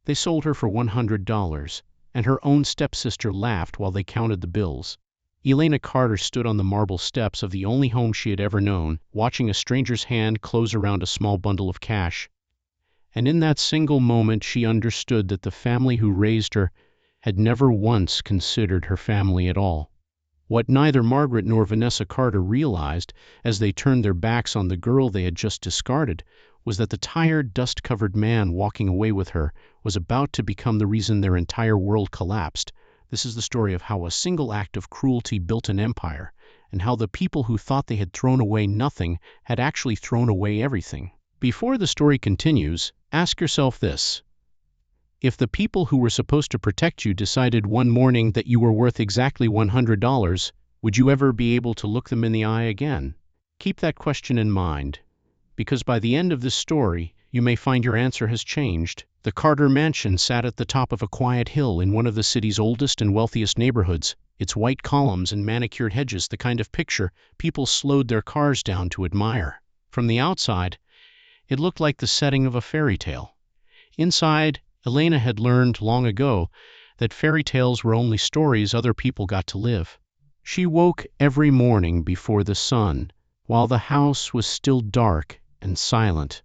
They sold her for $100, and her own stepsister laughed while they counted the bills. Elena Carter stood on the marble steps of the only home she had ever known, watching a stranger's hand close around a small bundle of cash. And in that single moment she understood that the family who raised her had never once considered her family at all. What neither Margaret nor Vanessa Carter realized as they turned their backs on the girl they had just discarded was that the tired, dust-covered man walking away with her was about to become the reason their entire world collapsed. This is the story of how a single act of cruelty built an empire, and how the people who thought they had thrown away nothing had actually thrown away everything. Before the story continues, ask yourself this. If the people who were supposed to protect you decided one morning that you were worth exactly $100, would you ever be able to look them in the eye again? Keep that question in mind, because by the end of this story, you may find your answer has changed. The Carter mansion sat at the top of a quiet hill in one of the city's oldest and wealthiest neighborhoods, its white columns and manicured hedges the kind of picture people slowed their cars down to admire. From the outside, it looked like the setting of a fairy tale. Inside, Elena had learned long ago that fairy tales were only stories other people got to live. She woke every morning before the sun, while the house was still dark and silent,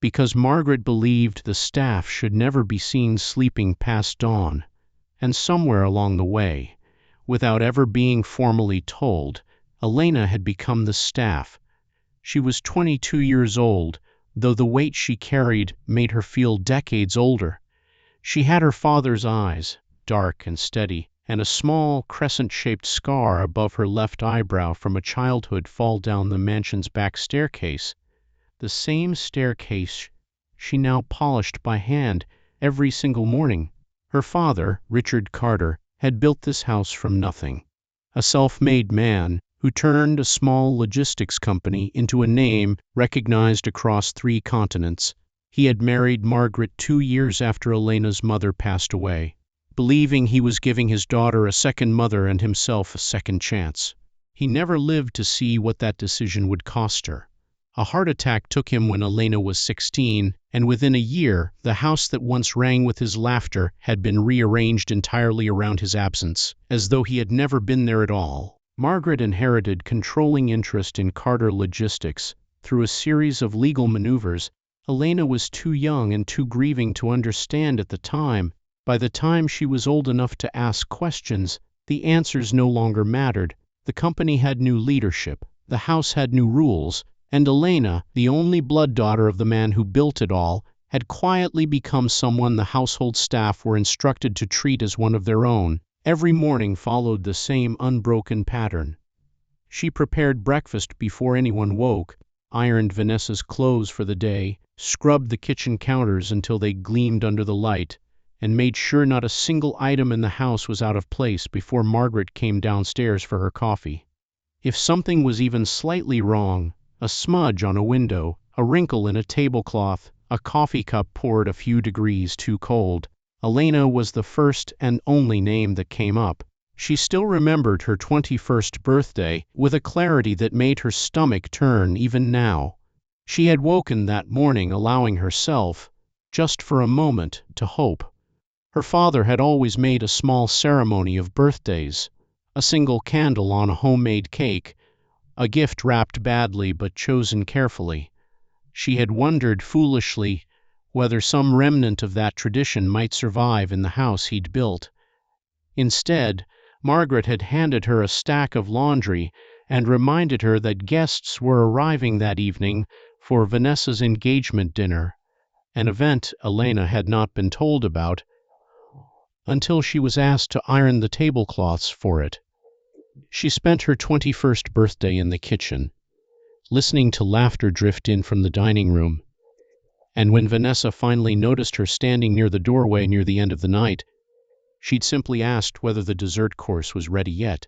because Margaret believed the staff should never be seen sleeping past dawn. And somewhere along the way, without ever being formally told, Elena had become the staff. She was 22 years old, though the weight she carried made her feel decades older. She had her father's eyes, dark and steady, and a small, crescent-shaped scar above her left eyebrow from a childhood fall down the mansion's back staircase. The same staircase she now polished by hand every single morning. Her father, Richard Carter, had built this house from nothing. A self-made man who turned a small logistics company into a name recognized across 3 continents. He had married Margaret 2 years after Elena's mother passed away, believing he was giving his daughter a second mother and himself a second chance. He never lived to see what that decision would cost her. A heart attack took him when Elena was 16, and within a year, the house that once rang with his laughter had been rearranged entirely around his absence, as though he had never been there at all. Margaret inherited controlling interest in Carter Logistics. Through a series of legal maneuvers, Elena was too young and too grieving to understand at the time. By the time she was old enough to ask questions, the answers no longer mattered. The company had new leadership, the house had new rules, and Elena, the only blood daughter of the man who built it all, had quietly become someone the household staff were instructed to treat as one of their own. Every morning followed the same unbroken pattern. She prepared breakfast before anyone woke, ironed Vanessa's clothes for the day, scrubbed the kitchen counters until they gleamed under the light, and made sure not a single item in the house was out of place before Margaret came downstairs for her coffee. If something was even slightly wrong, a smudge on a window, a wrinkle in a tablecloth, a coffee cup poured a few degrees too cold, Elena was the first and only name that came up. She still remembered her 21st birthday with a clarity that made her stomach turn even now. She had woken that morning allowing herself, just for a moment, to hope. Her father had always made a small ceremony of birthdays, a single candle on a homemade cake, a gift wrapped badly but chosen carefully. She had wondered foolishly whether some remnant of that tradition might survive in the house he'd built. Instead, Margaret had handed her a stack of laundry and reminded her that guests were arriving that evening for Vanessa's engagement dinner, an event Elena had not been told about until she was asked to iron the tablecloths for it. She spent her 21st birthday in the kitchen, listening to laughter drift in from the dining room, and when Vanessa finally noticed her standing near the doorway near the end of the night, she'd simply asked whether the dessert course was ready yet.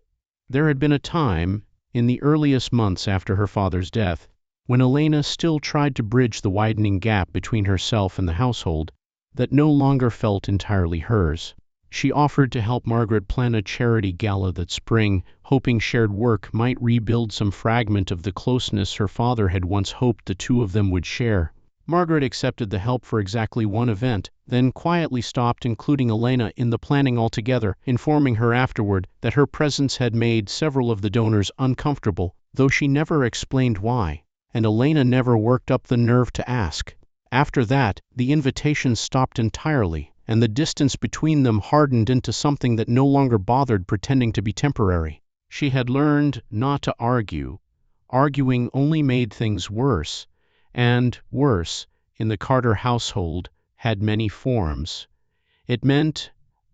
There had been a time, in the earliest months after her father's death, when Elena still tried to bridge the widening gap between herself and the household that no longer felt entirely hers. She offered to help Margaret plan a charity gala that spring, hoping shared work might rebuild some fragment of the closeness her father had once hoped the two of them would share. Margaret accepted the help for exactly one event, then quietly stopped including Elena in the planning altogether, informing her afterward that her presence had made several of the donors uncomfortable, though she never explained why, and Elena never worked up the nerve to ask. After that, the invitations stopped entirely, and the distance between them hardened into something that no longer bothered pretending to be temporary. She had learned not to argue. Arguing only made things worse, and worse, in the Carter household, had many forms. It meant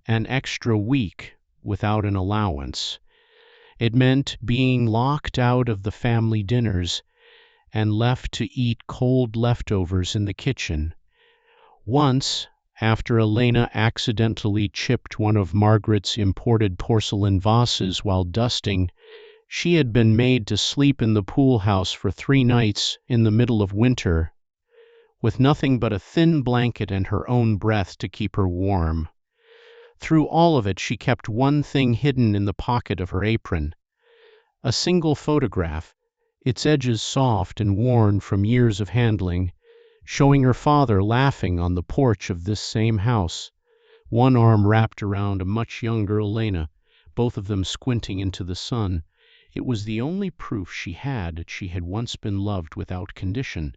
an extra week without an allowance. It meant being locked out of the family dinners and left to eat cold leftovers in the kitchen. Once, after Elena accidentally chipped one of Margaret's imported porcelain vases while dusting, she had been made to sleep in the pool house for 3 nights in the middle of winter, with nothing but a thin blanket and her own breath to keep her warm. Through all of it, she kept one thing hidden in the pocket of her apron: a single photograph, its edges soft and worn from years of handling, showing her father laughing on the porch of this same house, one arm wrapped around a much younger Elena, both of them squinting into the sun. It was the only proof she had that she had once been loved without condition,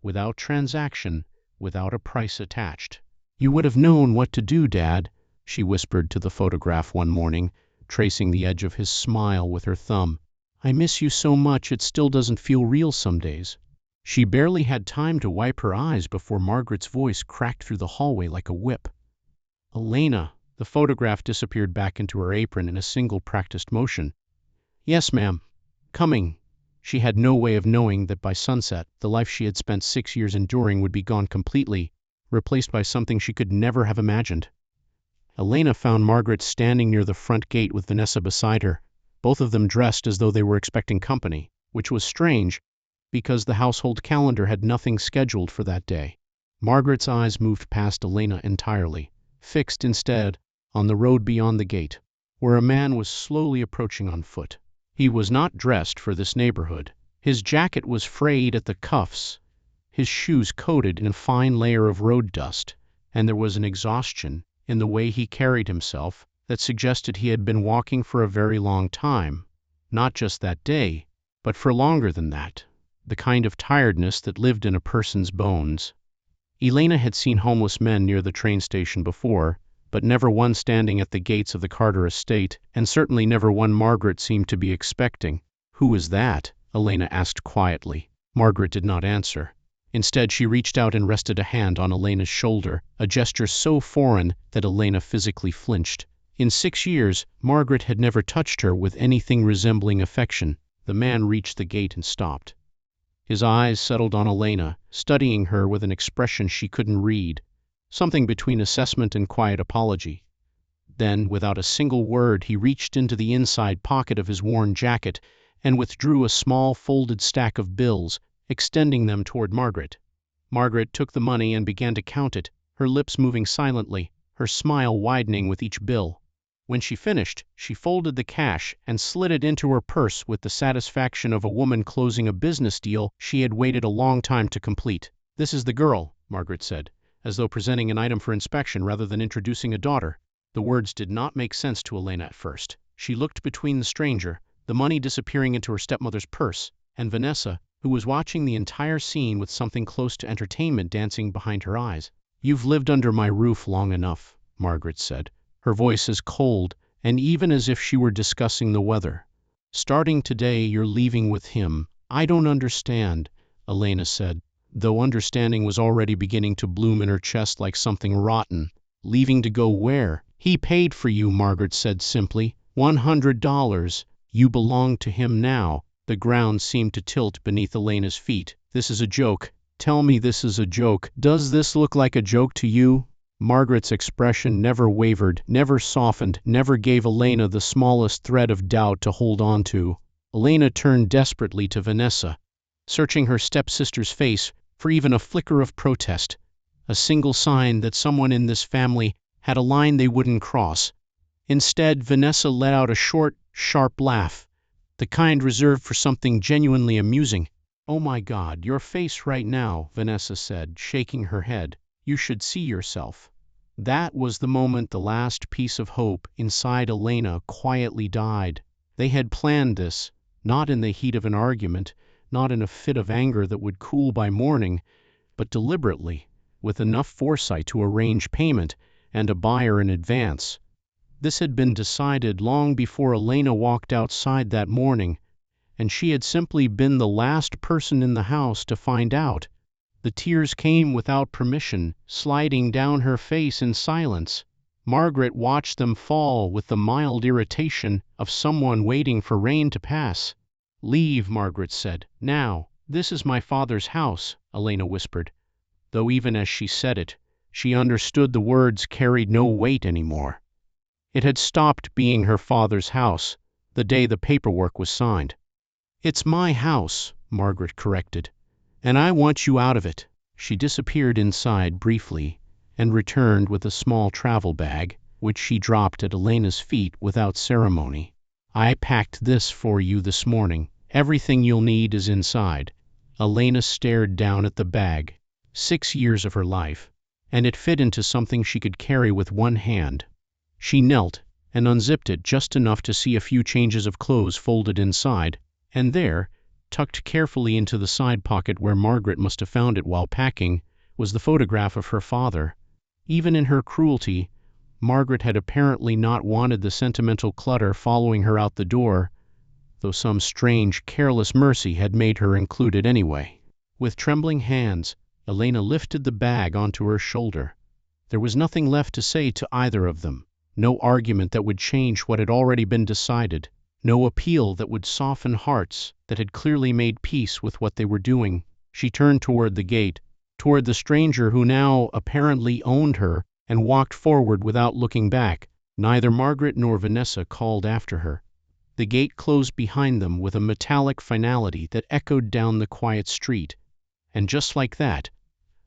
without transaction, without a price attached. "You would have known what to do, Dad," she whispered to the photograph one morning, tracing the edge of his smile with her thumb. "I miss you so much it still doesn't feel real some days." She barely had time to wipe her eyes before Margaret's voice cracked through the hallway like a whip. "Elena!" The photograph disappeared back into her apron in a single practiced motion. "Yes, ma'am. Coming." She had no way of knowing that by sunset, the life she had spent 6 years enduring would be gone completely, replaced by something she could never have imagined. Elena found Margaret standing near the front gate with Vanessa beside her, both of them dressed as though they were expecting company, which was strange, because the household calendar had nothing scheduled for that day. Margaret's eyes moved past Elena entirely, fixed instead on the road beyond the gate, where a man was slowly approaching on foot. He was not dressed for this neighborhood. His jacket was frayed at the cuffs, his shoes coated in a fine layer of road dust, and there was an exhaustion in the way he carried himself that suggested he had been walking for a very long time, not just that day, but for longer than that, the kind of tiredness that lived in a person's bones. Elena had seen homeless men near the train station before, but never one standing at the gates of the Carter estate, and certainly never one Margaret seemed to be expecting. "Who is that?" Elena asked quietly. Margaret did not answer. Instead, she reached out and rested a hand on Elena's shoulder, a gesture so foreign that Elena physically flinched. In 6 years, Margaret had never touched her with anything resembling affection. The man reached the gate and stopped. His eyes settled on Elena, studying her with an expression she couldn't read, something between assessment and quiet apology. Then, without a single word, he reached into the inside pocket of his worn jacket and withdrew a small folded stack of bills, extending them toward Margaret. Margaret took the money and began to count it, her lips moving silently, her smile widening with each bill. When she finished, she folded the cash and slid it into her purse with the satisfaction of a woman closing a business deal she had waited a long time to complete. "This is the girl," Margaret said, as though presenting an item for inspection rather than introducing a daughter. The words did not make sense to Elena at first. She looked between the stranger, the money disappearing into her stepmother's purse, and Vanessa, who was watching the entire scene with something close to entertainment dancing behind her eyes. "You've lived under my roof long enough," Margaret said, her voice as cold and even as if she were discussing the weather. "Starting today, you're leaving with him." "I don't understand," Elena said, though understanding was already beginning to bloom in her chest like something rotten. "Leaving to go where?" "He paid for you," Margaret said simply. $100. You belong to him now." The ground seemed to tilt beneath Elena's feet. "This is a joke. Tell me this is a joke. Does this look like a joke to you?" Margaret's expression never wavered, never softened, never gave Elena the smallest thread of doubt to hold on to. Elena turned desperately to Vanessa, searching her stepsister's face for even a flicker of protest, a single sign that someone in this family had a line they wouldn't cross. Instead, Vanessa let out a short, sharp laugh, the kind reserved for something genuinely amusing. "Oh my God, your face right now," Vanessa said, shaking her head. "You should see yourself." That was the moment the last piece of hope inside Elena quietly died. They had planned this, not in the heat of an argument, not in a fit of anger that would cool by morning, but deliberately, with enough foresight to arrange payment and a buyer in advance. This had been decided long before Elena walked outside that morning, and she had simply been the last person in the house to find out. The tears came without permission, sliding down her face in silence. Margaret watched them fall with the mild irritation of someone waiting for rain to pass. "Leave," Margaret said. "Now." "This is my father's house," Elena whispered, though even as she said it, she understood the words carried no weight anymore. It had stopped being her father's house the day the paperwork was signed. "It's my house," Margaret corrected, "and I want you out of it." She disappeared inside briefly and returned with a small travel bag, which she dropped at Elena's feet without ceremony. "I packed this for you this morning. Everything you'll need is inside." Elena stared down at the bag. 6 years of her life, and it fit into something she could carry with one hand. She knelt and unzipped it just enough to see a few changes of clothes folded inside, and there, tucked carefully into the side pocket where Margaret must have found it while packing, was the photograph of her father. Even in her cruelty, Margaret had apparently not wanted the sentimental clutter following her out the door, though some strange, careless mercy had made her include it anyway. With trembling hands, Elena lifted the bag onto her shoulder. There was nothing left to say to either of them, no argument that would change what had already been decided, no appeal that would soften hearts that had clearly made peace with what they were doing. She turned toward the gate, toward the stranger who now apparently owned her, and walked forward without looking back. Neither Margaret nor Vanessa called after her. The gate closed behind them with a metallic finality that echoed down the quiet street. And just like that,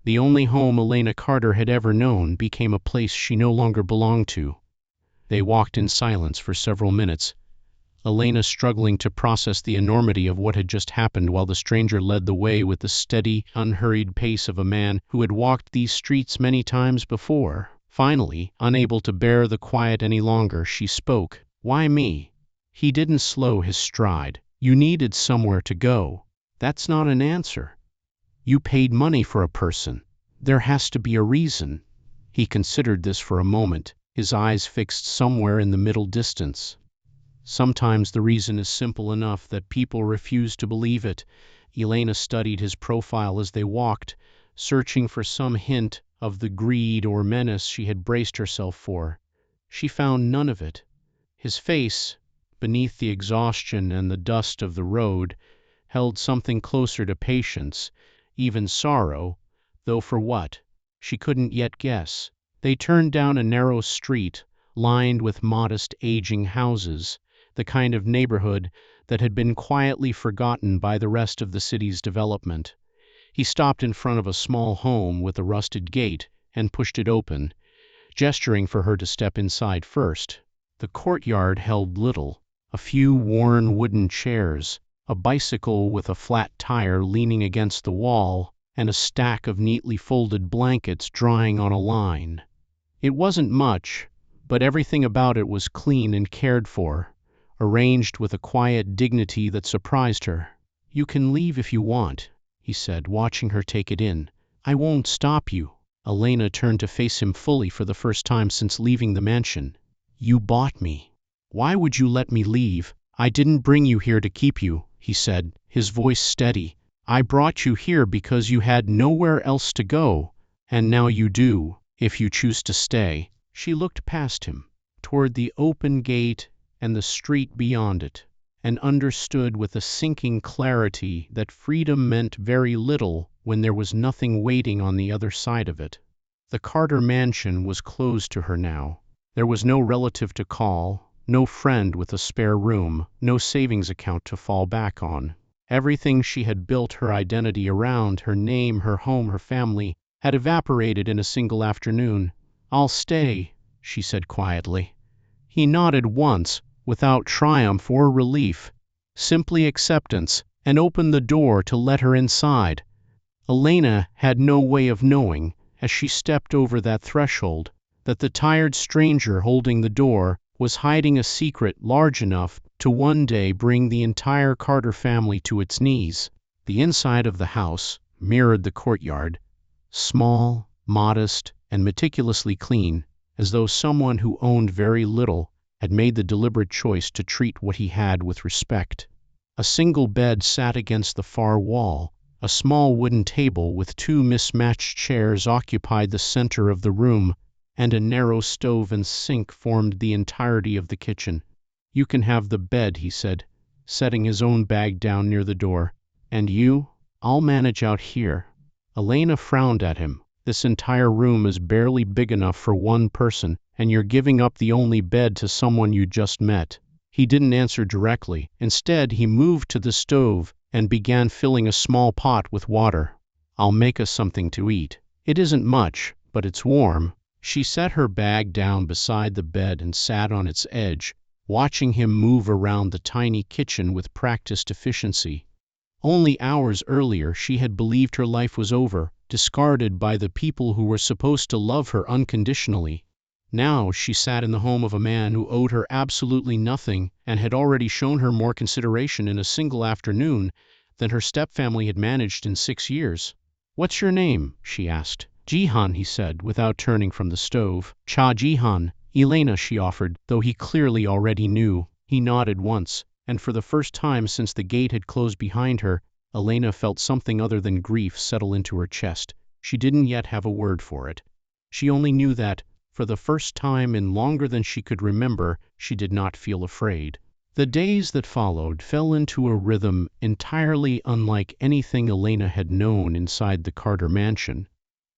the only home Elena Carter had ever known became a place she no longer belonged to. They walked in silence for several minutes, Elena struggling to process the enormity of what had just happened while the stranger led the way with the steady, unhurried pace of a man who had walked these streets many times before. Finally, unable to bear the quiet any longer, she spoke. "Why me?" He didn't slow his stride. "You needed somewhere to go. That's not an answer. You paid money for a person. There has to be a reason." He considered this for a moment, his eyes fixed somewhere in the middle distance. Sometimes the reason is simple enough that people refuse to believe it. Elena studied his profile as they walked, searching for some hint of the greed or menace she had braced herself for. She found none of it. His face, beneath the exhaustion and the dust of the road, held something closer to patience, even sorrow, though for what, she couldn't yet guess. They turned down a narrow street, lined with modest aging houses, the kind of neighborhood that had been quietly forgotten by the rest of the city's development. He stopped in front of a small home with a rusted gate and pushed it open, gesturing for her to step inside first. The courtyard held little: a few worn wooden chairs, a bicycle with a flat tire leaning against the wall, and a stack of neatly folded blankets drying on a line. It wasn't much, but everything about it was clean and cared for, arranged with a quiet dignity that surprised her. "You can leave if you want," he said, watching her take it in. "I won't stop you." Elena turned to face him fully for the first time since leaving the mansion. "You bought me. Why would you let me leave?" "I didn't bring you here to keep you," he said, his voice steady. "I brought you here because you had nowhere else to go, and now you do, if you choose to stay." She looked past him, toward the open gate and the street beyond it, and understood with a sinking clarity that freedom meant very little when there was nothing waiting on the other side of it. The Carter mansion was closed to her now. There was no relative to call, no friend with a spare room, no savings account to fall back on. Everything she had built her identity around, her name, her home, her family, had evaporated in a single afternoon. "I'll stay," she said quietly. He nodded once, without triumph or relief, simply acceptance. and opened the door to let her inside. Elena had no way of knowing, as she stepped over that threshold, that the tired stranger holding the door was hiding a secret large enough to one day bring the entire Carter family to its knees. The inside of the house mirrored the courtyard, small, modest, and meticulously clean, as though someone who owned very little had made the deliberate choice to treat what he had with respect. A single bed sat against the far wall. A small wooden table with two mismatched chairs occupied the center of the room, and a narrow stove and sink formed the entirety of the kitchen. "You can have the bed," he said, setting his own bag down near the door. "And you? I'll manage out here." Elena frowned at him. "This entire room is barely big enough for one person, and you're giving up the only bed to someone you just met." He didn't answer directly. Instead, he moved to the stove and began filling a small pot with water. "I'll make us something to eat. It isn't much, but it's warm." She set her bag down beside the bed and sat on its edge, watching him move around the tiny kitchen with practiced efficiency. Only hours earlier she had believed her life was over, discarded by the people who were supposed to love her unconditionally. Now she sat in the home of a man who owed her absolutely nothing and had already shown her more consideration in a single afternoon than her stepfamily had managed in 6 years. "What's your name?" she asked. "Jihan," he said, without turning from the stove. "Cha Jihan." "Elena," she offered, though he clearly already knew. He nodded once, and for the first time since the gate had closed behind her, Elena felt something other than grief settle into her chest. She didn't yet have a word for it. She only knew that, for the first time in longer than she could remember, she did not feel afraid. The days that followed fell into a rhythm entirely unlike anything Elena had known inside the Carter mansion.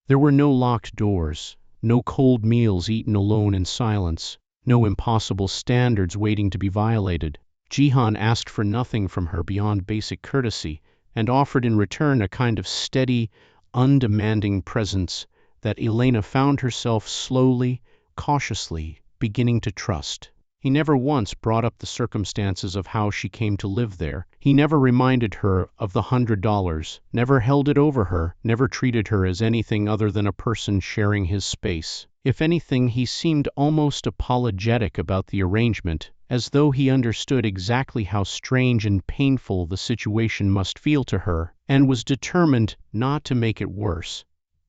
There were no locked doors, no cold meals eaten alone in silence, no impossible standards waiting to be violated. Jihan asked for nothing from her beyond basic courtesy, and offered in return a kind of steady, undemanding presence that Elena found herself slowly, cautiously beginning to trust. He never once brought up the circumstances of how she came to live there. He never reminded her of the $100, never held it over her, never treated her as anything other than a person sharing his space. If anything, he seemed almost apologetic about the arrangement, as though he understood exactly how strange and painful the situation must feel to her, and was determined not to make it worse.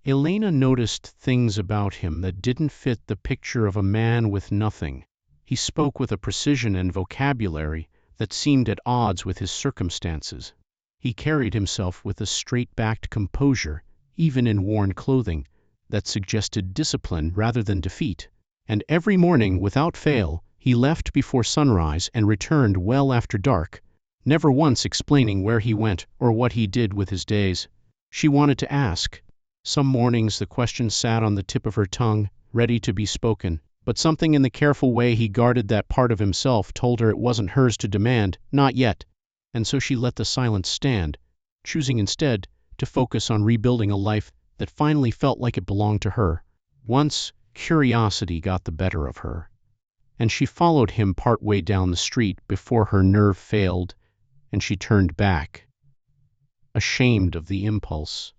Elena noticed things about him that didn't fit the picture of a man with nothing. He spoke with a precision and vocabulary that seemed at odds with his circumstances. He carried himself with a straight-backed composure, even in worn clothing, that suggested discipline rather than defeat. And every morning, without fail, he left before sunrise and returned well after dark, never once explaining where he went or what he did with his days. She wanted to ask. Some mornings the question sat on the tip of her tongue, ready to be spoken, but something in the careful way he guarded that part of himself told her it wasn't hers to demand, not yet, and so she let the silence stand, choosing instead to focus on rebuilding a life that finally felt like it belonged to her. Once, curiosity got the better of her, and she followed him part way down the street before her nerve failed, and she turned back, ashamed of the impulse,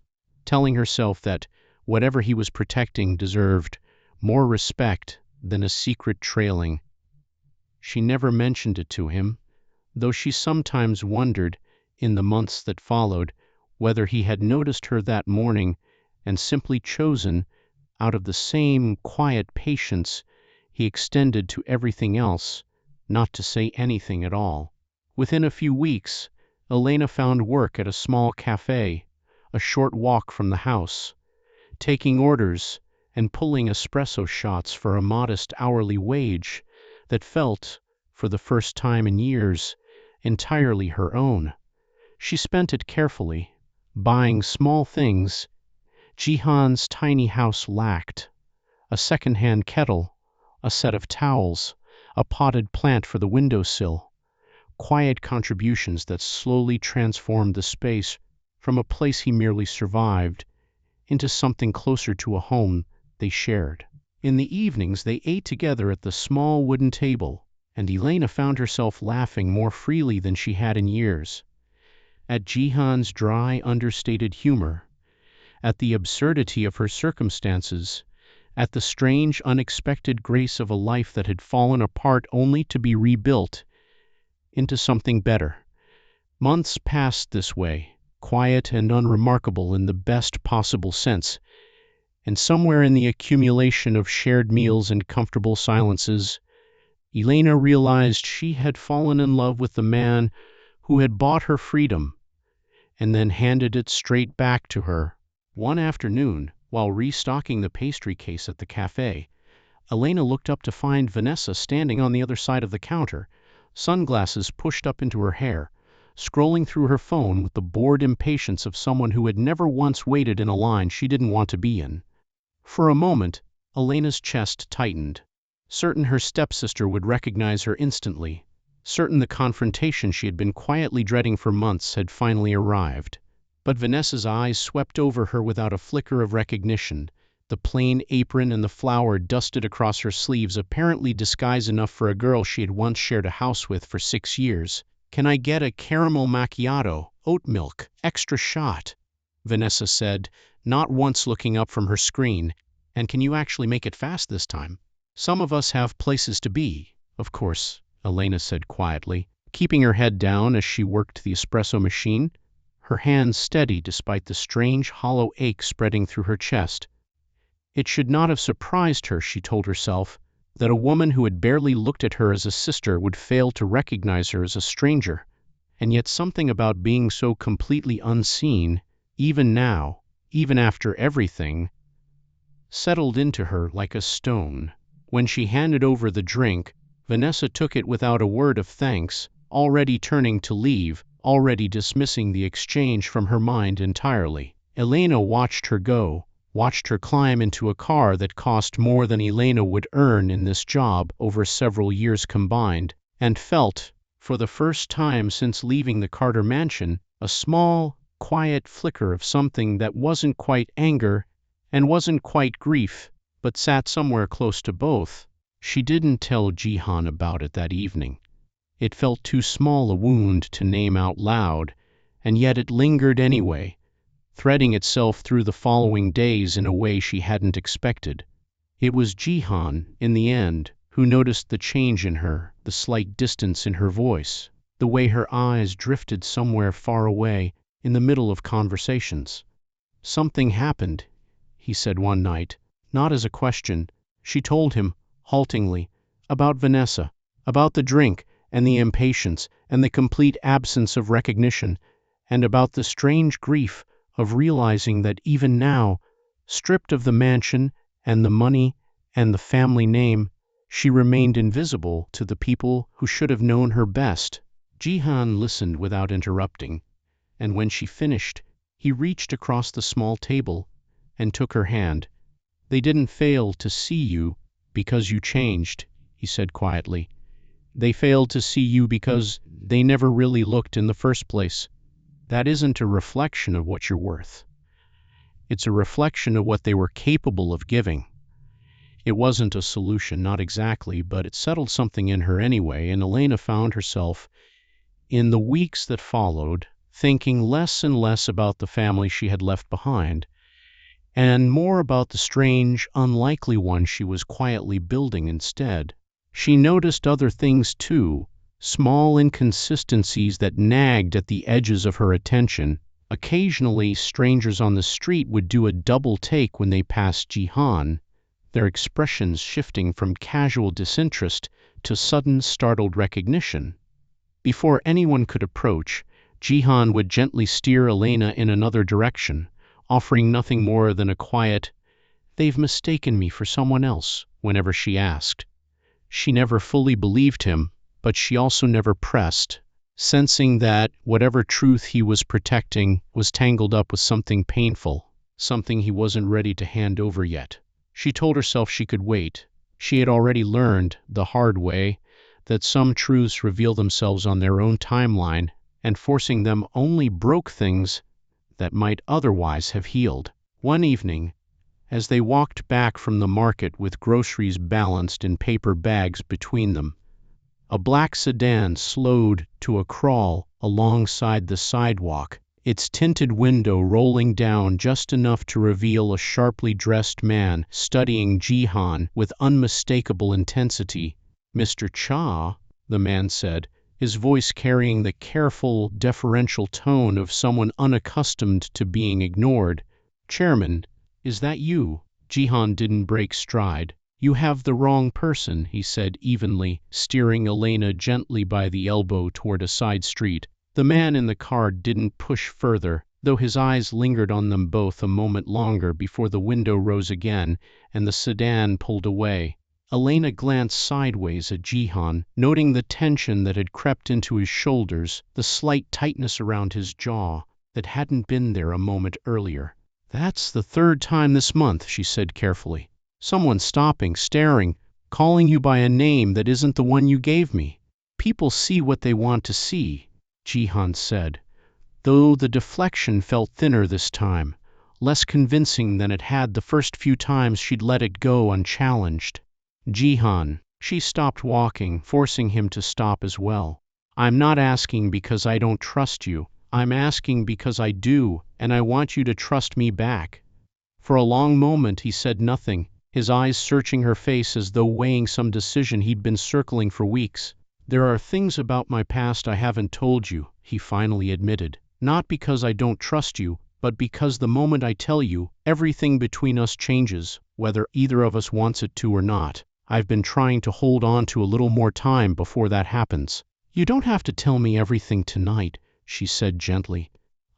telling herself that whatever he was protecting deserved more respect than a secret trailing. She never mentioned it to him, though she sometimes wondered, in the months that followed, whether he had noticed her that morning and simply chosen, out of the same quiet patience he extended to everything else, not to say anything at all. Within a few weeks, Elena found work at a small cafe, a short walk from the house, taking orders and pulling espresso shots for a modest hourly wage that felt, for the first time in years, entirely her own. She spent it carefully, buying small things Jihan's tiny house lacked: a second-hand kettle, a set of towels, a potted plant for the windowsill, quiet contributions that slowly transformed the space from a place he merely survived into something closer to a home they shared. In the evenings they ate together at the small wooden table, and Elena found herself laughing more freely than she had in years. at Jihan's dry, understated humor, at the absurdity of her circumstances, at the strange, unexpected grace of a life that had fallen apart only to be rebuilt into something better. Months passed this way, quiet and unremarkable in the best possible sense, and somewhere in the accumulation of shared meals and comfortable silences, Elena realized she had fallen in love with the man who had bought her freedom and then handed it straight back to her. One afternoon, while restocking the pastry case at the cafe, Elena looked up to find Vanessa standing on the other side of the counter, sunglasses pushed up into her hair, scrolling through her phone with the bored impatience of someone who had never once waited in a line she didn't want to be in. For a moment, Elena's chest tightened, certain her stepsister would recognize her instantly, certain the confrontation she had been quietly dreading for months had finally arrived. But Vanessa's eyes swept over her without a flicker of recognition, the plain apron and the flour dusted across her sleeves apparently disguise enough for a girl she had once shared a house with for 6 years. "Can I get a caramel macchiato, oat milk, extra shot?" Vanessa said, not once looking up from her screen. "And can you actually make it fast this time? Some of us have places to be." "Of course," Elena said quietly, keeping her head down as she worked the espresso machine, her hands steady despite the strange hollow ache spreading through her chest. It should not have surprised her, she told herself, that a woman who had barely looked at her as a sister would fail to recognize her as a stranger. And yet something about being so completely unseen, even now, even after everything, settled into her like a stone. When she handed over the drink, Vanessa took it without a word of thanks, already turning to leave, already dismissing the exchange from her mind entirely. Elena watched her go, watched her climb into a car that cost more than Elena would earn in this job over several years combined, and felt, for the first time since leaving the Carter mansion, a small, quiet flicker of something that wasn't quite anger and wasn't quite grief, but sat somewhere close to both. She didn't tell Jihan about it that evening. It felt too small a wound to name out loud, and yet it lingered anyway, threading itself through the following days in a way she hadn't expected. It was Jihan, in the end, who noticed the change in her, the slight distance in her voice, the way her eyes drifted somewhere far away in the middle of conversations. "Something happened," he said one night, not as a question. She told him, haltingly, about Vanessa, about the drink and the impatience and the complete absence of recognition, and about the strange grief of realizing that even now, stripped of the mansion and the money and the family name, she remained invisible to the people who should have known her best. Jihan listened without interrupting, and when she finished, he reached across the small table and took her hand. "They didn't fail to see you because you changed," he said quietly. "They failed to see you because they never really looked in the first place. That isn't a reflection of what you're worth. It's a reflection of what they were capable of giving." It wasn't a solution, not exactly, but it settled something in her anyway, and Elena found herself, in the weeks that followed, thinking less and less about the family she had left behind, and more about the strange, unlikely one she was quietly building instead. She noticed other things too, small inconsistencies that nagged at the edges of her attention. Occasionally, strangers on the street would do a double take when they passed Jihan, their expressions shifting from casual disinterest to sudden, startled recognition. Before anyone could approach, Jihan would gently steer Elena in another direction, offering nothing more than a quiet, "They've mistaken me for someone else," whenever she asked. She never fully believed him, but she also never pressed, sensing that whatever truth he was protecting was tangled up with something painful, something he wasn't ready to hand over yet. She told herself she could wait. She had already learned, the hard way, that some truths reveal themselves on their own timeline, and forcing them only broke things that might otherwise have healed. One evening, as they walked back from the market with groceries balanced in paper bags between them, A black sedan slowed to a crawl alongside the sidewalk, its tinted window rolling down just enough to reveal a sharply dressed man studying Jihan with unmistakable intensity. "Mr. Cha," the man said, his voice carrying the careful, deferential tone of someone unaccustomed to being ignored. "Chairman, is that you?" Jihan didn't break stride. "You have the wrong person," he said evenly, steering Elena gently by the elbow toward a side street. The man in the car didn't push further, though his eyes lingered on them both a moment longer before the window rose again and the sedan pulled away. Elena glanced sideways at Jihan, noting the tension that had crept into his shoulders, the slight tightness around his jaw that hadn't been there a moment earlier. "That's the third time this month," she said carefully. "Someone stopping, staring, calling you by a name that isn't the one you gave me." "People see what they want to see," Jihan said, though the deflection felt thinner this time, less convincing than it had the first few times she'd let it go unchallenged. "Jihan." She stopped walking, forcing him to stop as well. "I'm not asking because I don't trust you. I'm asking because I do, and I want you to trust me back." For a long moment he said nothing, his eyes searching her face as though weighing some decision he'd been circling for weeks. "There are things about my past I haven't told you," he finally admitted. "Not because I don't trust you, but because the moment I tell you, everything between us changes, whether either of us wants it to or not. I've been trying to hold on to a little more time before that happens." "You don't have to tell me everything tonight," she said gently.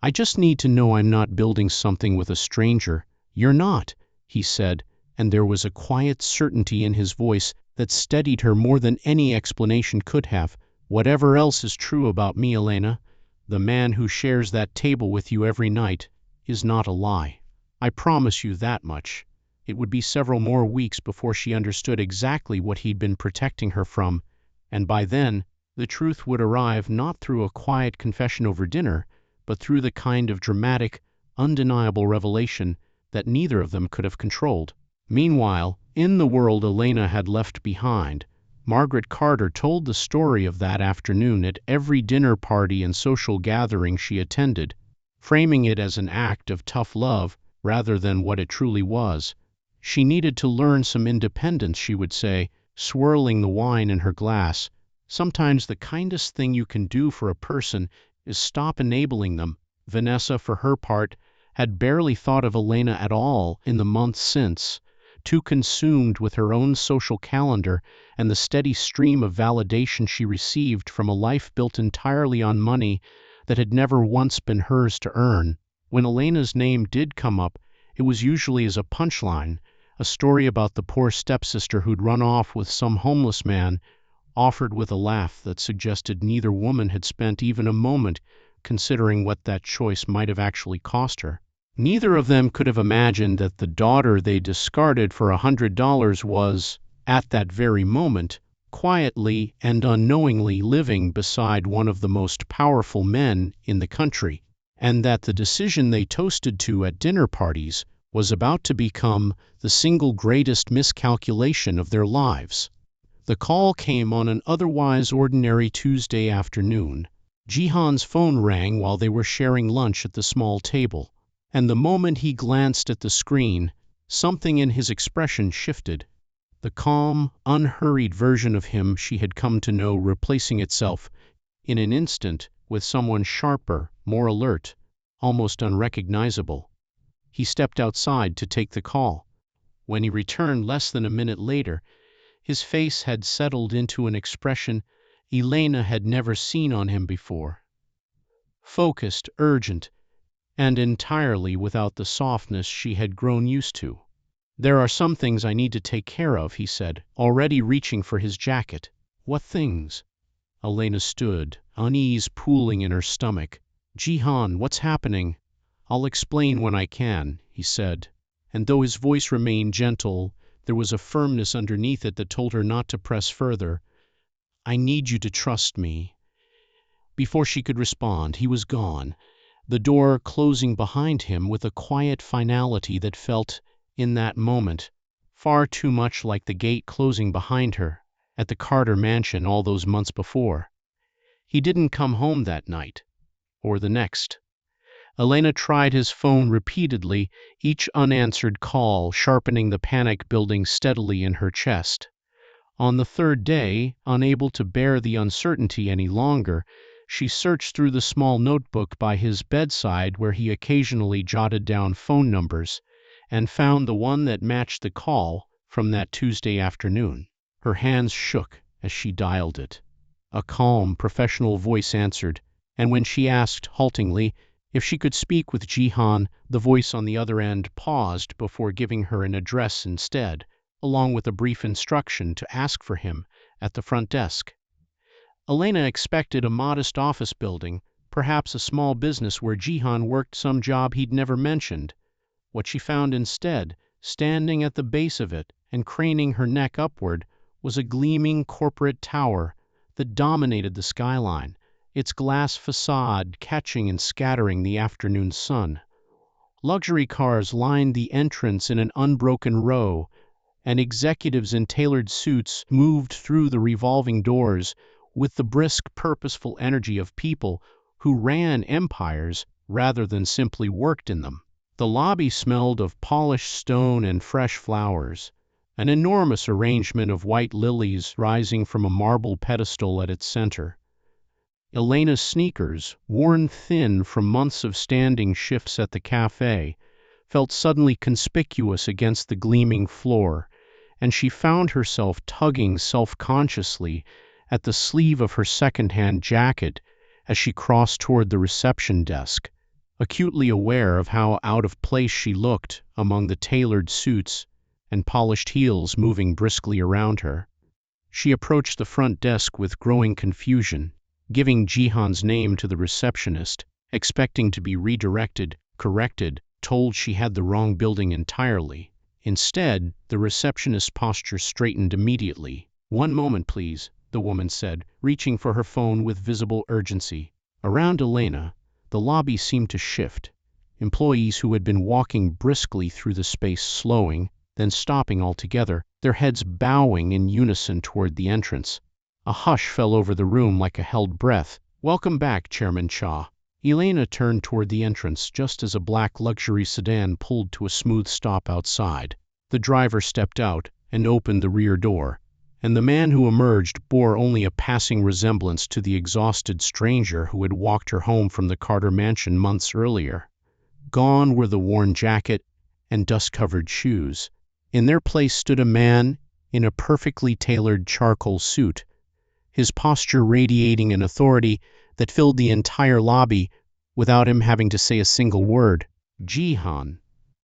"I just need to know I'm not building something with a stranger." "You're not," he said, and there was a quiet certainty in his voice that steadied her more than any explanation could have. "Whatever else is true about me, Elena, the man who shares that table with you every night, is not a lie. I promise you that much." It would be several more weeks before she understood exactly what he'd been protecting her from, and by then, the truth would arrive not through a quiet confession over dinner, but through the kind of dramatic, undeniable revelation that neither of them could have controlled. Meanwhile, in the world Elena had left behind, Margaret Carter told the story of that afternoon at every dinner party and social gathering she attended, framing it as an act of tough love rather than what it truly was. She needed to learn some independence, she would say, swirling the wine in her glass. Sometimes the kindest thing you can do for a person is stop enabling them. Vanessa, for her part, had barely thought of Elena at all in the months since, too consumed with her own social calendar and the steady stream of validation she received from a life built entirely on money that had never once been hers to earn. When Elena's name did come up, it was usually as a punchline, a story about the poor stepsister who'd run off with some homeless man, offered with a laugh that suggested neither woman had spent even a moment considering what that choice might have actually cost her. Neither of them could have imagined that the daughter they discarded for $100 was, at that very moment, quietly and unknowingly living beside one of the most powerful men in the country, and that the decision they toasted to at dinner parties was about to become the single greatest miscalculation of their lives. The call came on an otherwise ordinary Tuesday afternoon. Jihan's phone rang while they were sharing lunch at the small table, and the moment he glanced at the screen, something in his expression shifted. The calm, unhurried version of him she had come to know replacing itself in an instant with someone sharper, more alert, almost unrecognizable. He stepped outside to take the call. When he returned less than a minute later, his face had settled into an expression Elena had never seen on him before. Focused, urgent, and entirely without the softness she had grown used to. "There are some things I need to take care of," he said, already reaching for his jacket. "What things?" Elena stood, unease pooling in her stomach. "Jihan, what's happening?" "I'll explain when I can," he said, and though his voice remained gentle, there was a firmness underneath it that told her not to press further. "I need you to trust me." Before she could respond, he was gone, the door closing behind him with a quiet finality that felt, in that moment, far too much like the gate closing behind her. at the Carter mansion all those months before. He didn't come home that night, or the next. Elena tried his phone repeatedly, each unanswered call sharpening the panic building steadily in her chest. On the third day, unable to bear the uncertainty any longer, she searched through the small notebook by his bedside where he occasionally jotted down phone numbers, and found the one that matched the call from that Tuesday afternoon. Her hands shook as she dialed it. A calm, professional voice answered, and when she asked, haltingly, if she could speak with Jihan, the voice on the other end paused before giving her an address instead, along with a brief instruction to ask for him at the front desk. Elena expected a modest office building, perhaps a small business where Jihan worked some job he'd never mentioned. What she found instead, standing at the base of it and craning her neck upward, was a gleaming corporate tower that dominated the skyline, its glass facade catching and scattering the afternoon sun. Luxury cars lined the entrance in an unbroken row, and executives in tailored suits moved through the revolving doors with the brisk, purposeful energy of people who ran empires rather than simply worked in them. The lobby smelled of polished stone and fresh flowers, an enormous arrangement of white lilies rising from a marble pedestal at its center. Elena's sneakers, worn thin from months of standing shifts at the cafe, felt suddenly conspicuous against the gleaming floor, and she found herself tugging self-consciously at the sleeve of her second-hand jacket as she crossed toward the reception desk, acutely aware of how out of place she looked among the tailored suits and polished heels moving briskly around her. She approached the front desk with growing confusion, giving Jihan's name to the receptionist, expecting to be redirected, corrected, told she had the wrong building entirely. Instead, the receptionist's posture straightened immediately. "One moment, please," the woman said, reaching for her phone with visible urgency. Around Elena, the lobby seemed to shift. Employees who had been walking briskly through the space slowing, then stopping altogether, their heads bowing in unison toward the entrance. A hush fell over the room like a held breath. "Welcome back, Chairman Cha." Elena turned toward the entrance just as a black luxury sedan pulled to a smooth stop outside. The driver stepped out and opened the rear door, and the man who emerged bore only a passing resemblance to the exhausted stranger who had walked her home from the Carter mansion months earlier. Gone were the worn jacket and dust-covered shoes. In their place stood a man in a perfectly tailored charcoal suit, his posture radiating an authority that filled the entire lobby without him having to say a single word. Jihan,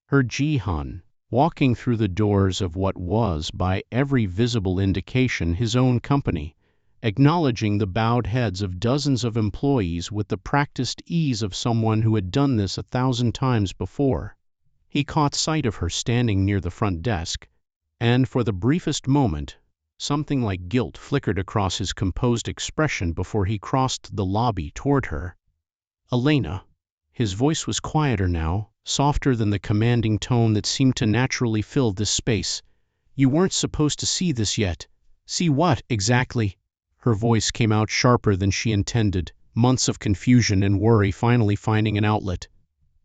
her Jihan, walking through the doors of what was, by every visible indication, his own company, acknowledging the bowed heads of dozens of employees with the practiced ease of someone who had done this 1,000 times before. He caught sight of her standing near the front desk, and for the briefest moment, something like guilt flickered across his composed expression before he crossed the lobby toward her. "Elena." His voice was quieter now, softer than the commanding tone that seemed to naturally fill this space. "You weren't supposed to see this yet." "See what, exactly?" Her voice came out sharper than she intended, months of confusion and worry finally finding an outlet.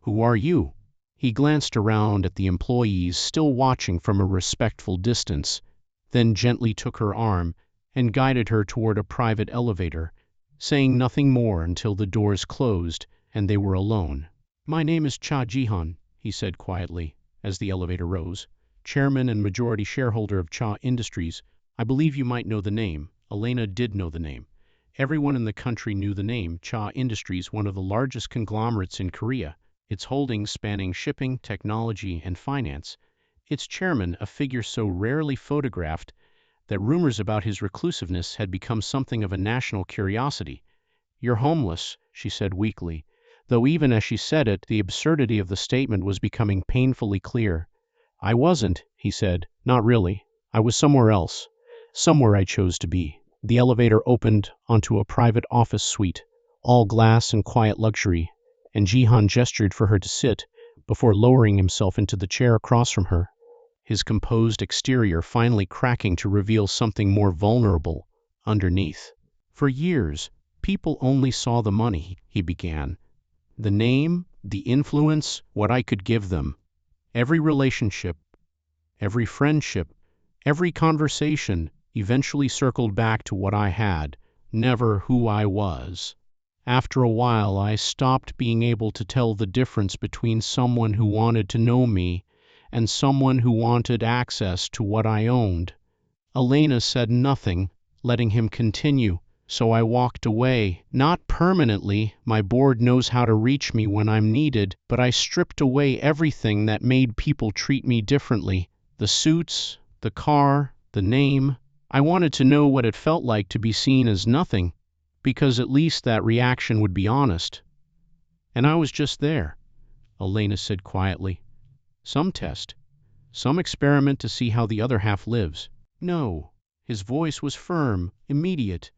"Who are you?" He glanced around at the employees still watching from a respectful distance, then gently took her arm and guided her toward a private elevator, saying nothing more until the doors closed and they were alone. "My name is Cha Jihan," he said quietly, as the elevator rose. "Chairman and majority shareholder of Cha Industries. I believe you might know the name." Elena did know the name. Everyone in the country knew the name. Cha Industries, one of the largest conglomerates in Korea, its holdings spanning shipping, technology, and finance. Its chairman, a figure so rarely photographed that rumors about his reclusiveness had become something of a national curiosity. "You're homeless," she said weakly, though even as she said it, the absurdity of the statement was becoming painfully clear. "I wasn't," he said. "Not really. I was somewhere else. Somewhere I chose to be." The elevator opened onto a private office suite, all glass and quiet luxury, and Jihan gestured for her to sit, before lowering himself into the chair across from her. his composed exterior finally cracking to reveal something more vulnerable underneath. For years, people only saw the money, he began. The name, the influence, what I could give them. Every relationship, every friendship, every conversation eventually circled back to what I had, never who I was. After a while, I stopped being able to tell the difference between someone who wanted to know me and someone who wanted access to what I owned. Elena said nothing, letting him continue, so I walked away. Not permanently, my board knows how to reach me when I'm needed, but I stripped away everything that made people treat me differently. The suits, the car, the name. I wanted to know what it felt like to be seen as nothing, because at least that reaction would be honest. And I was just there, Elena said quietly. Some test, some experiment to see how the other half lives. No, his voice was firm, immediate.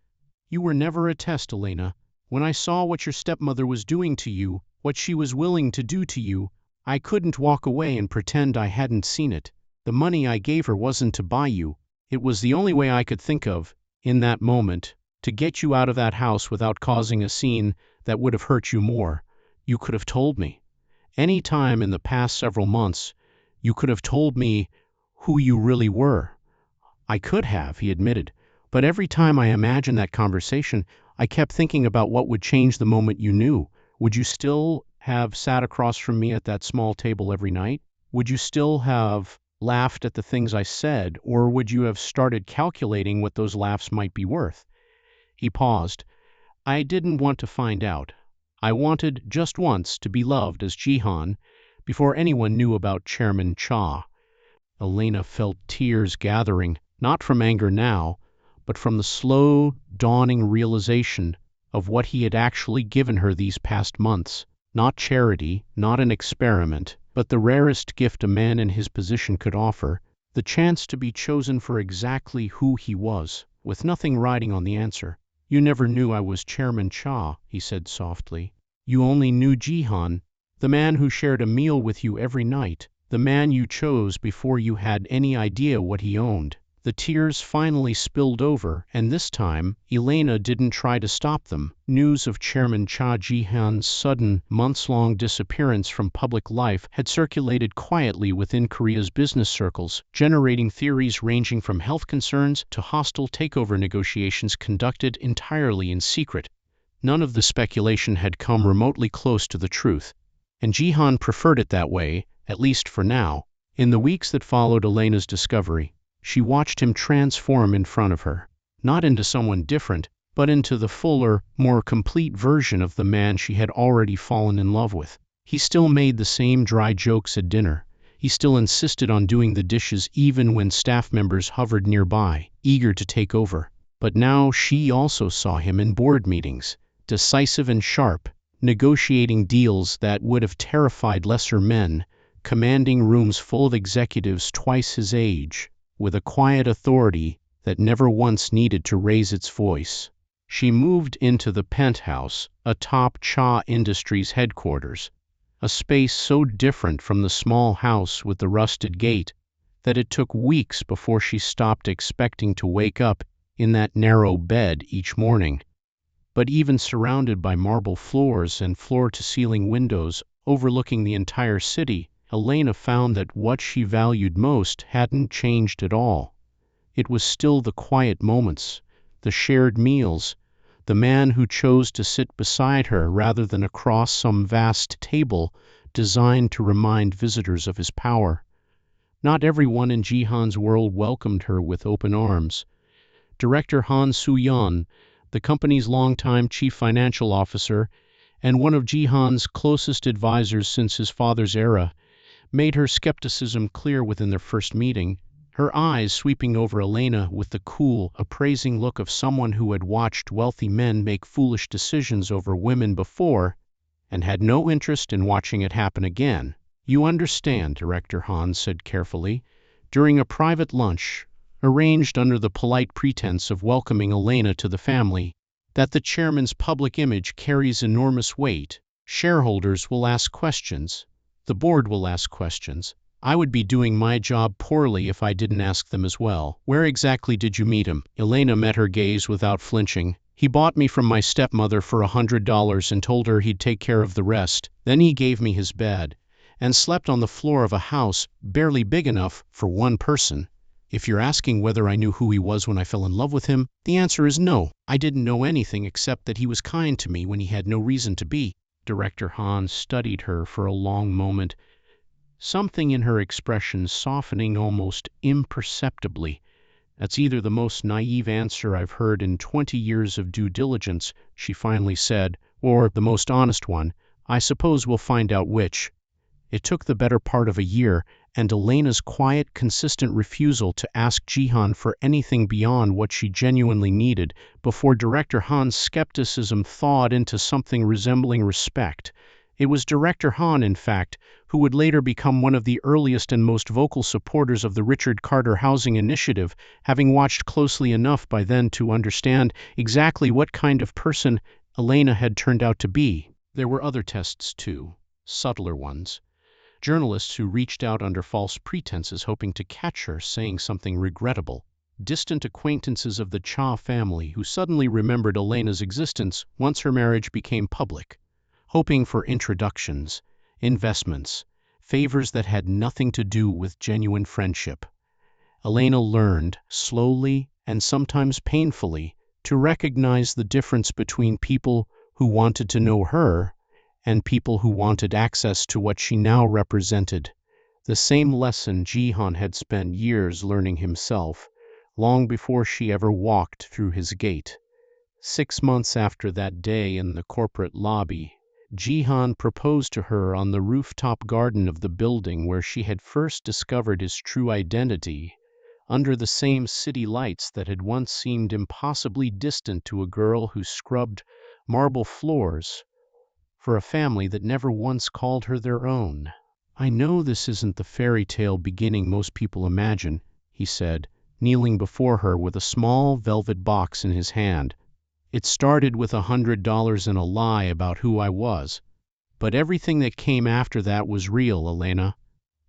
You were never a test, Elena. When I saw what your stepmother was doing to you, what she was willing to do to you, I couldn't walk away and pretend I hadn't seen it. The money I gave her wasn't to buy you. It was the only way I could think of, in that moment, to get you out of that house without causing a scene that would have hurt you more. You could have told me. Any time in the past several months, you could have told me who you really were. I could have, he admitted. But every time I imagined that conversation, I kept thinking about what would change the moment you knew. Would you still have sat across from me at that small table every night? Would you still have laughed at the things I said, or would you have started calculating what those laughs might be worth? He paused. I didn't want to find out. I wanted, just once, to be loved as Jihan, before anyone knew about Chairman Cha. Elena felt tears gathering, not from anger now, but from the slow, dawning realization of what he had actually given her these past months. Not charity, not an experiment, but the rarest gift a man in his position could offer, the chance to be chosen for exactly who he was, with nothing riding on the answer. You never knew I was Chairman Cha, he said softly. You only knew Jihan, the man who shared a meal with you every night, the man you chose before you had any idea what he owned. The tears finally spilled over, and this time, Elena didn't try to stop them. News of Chairman Cha Jihan's sudden, months-long disappearance from public life had circulated quietly within Korea's business circles, generating theories ranging from health concerns to hostile takeover negotiations conducted entirely in secret. None of the speculation had come remotely close to the truth, and Jihan preferred it that way, at least for now. In the weeks that followed Elena's discovery, she watched him transform in front of her, not into someone different, but into the fuller, more complete version of the man she had already fallen in love with. He still made the same dry jokes at dinner. He still insisted on doing the dishes even when staff members hovered nearby, eager to take over. But now she also saw him in board meetings, decisive and sharp, negotiating deals that would have terrified lesser men, commanding rooms full of executives twice his age, with a quiet authority that never once needed to raise its voice. She moved into the penthouse, atop Cha Industries headquarters, a space so different from the small house with the rusted gate that it took weeks before she stopped expecting to wake up in that narrow bed each morning. But even surrounded by marble floors and floor-to-ceiling windows overlooking the entire city, Elena found that what she valued most hadn't changed at all. It was still the quiet moments, the shared meals, the man who chose to sit beside her rather than across some vast table designed to remind visitors of his power. Not everyone in Jihan's world welcomed her with open arms. Director Han Soo-yeon, the company's longtime chief financial officer and one of Jihan's closest advisors since his father's era, made her skepticism clear within their first meeting, her eyes sweeping over Elena with the cool, appraising look of someone who had watched wealthy men make foolish decisions over women before and had no interest in watching it happen again. You understand, Director Han said carefully, during a private lunch, arranged under the polite pretense of welcoming Elena to the family, that the chairman's public image carries enormous weight. Shareholders will ask questions. The board will ask questions. I would be doing my job poorly if I didn't ask them as well. Where exactly did you meet him? Elena met her gaze without flinching. He bought me from my stepmother for $100 and told her he'd take care of the rest. Then he gave me his bed and slept on the floor of a house barely big enough for one person. If you're asking whether I knew who he was when I fell in love with him, the answer is no. I didn't know anything except that he was kind to me when he had no reason to be. Director Han studied her for a long moment, something in her expression softening almost imperceptibly. That's either the most naive answer I've heard in 20 years of due diligence, she finally said, or the most honest one. I suppose we'll find out which. It took the better part of a year, and Elena's quiet, consistent refusal to ask Jihan for anything beyond what she genuinely needed before Director Han's skepticism thawed into something resembling respect. It was Director Han, in fact, who would later become one of the earliest and most vocal supporters of the Richard Carter Housing Initiative, having watched closely enough by then to understand exactly what kind of person Elena had turned out to be. There were other tests, too, subtler ones. Journalists who reached out under false pretenses hoping to catch her saying something regrettable. Distant acquaintances of the Cha family who suddenly remembered Elena's existence once her marriage became public, hoping for introductions, investments, favors that had nothing to do with genuine friendship. Elena learned, slowly and sometimes painfully, to recognize the difference between people who wanted to know her and people who wanted access to what she now represented. The same lesson Jihan had spent years learning himself, long before she ever walked through his gate. 6 months after that day in the corporate lobby, Jihan proposed to her on the rooftop garden of the building where she had first discovered his true identity, under the same city lights that had once seemed impossibly distant to a girl who scrubbed marble floors for a family that never once called her their own. I know this isn't the fairy tale beginning most people imagine, he said, kneeling before her with a small velvet box in his hand. It started with $100 and a lie about who I was. But everything that came after that was real, Elena.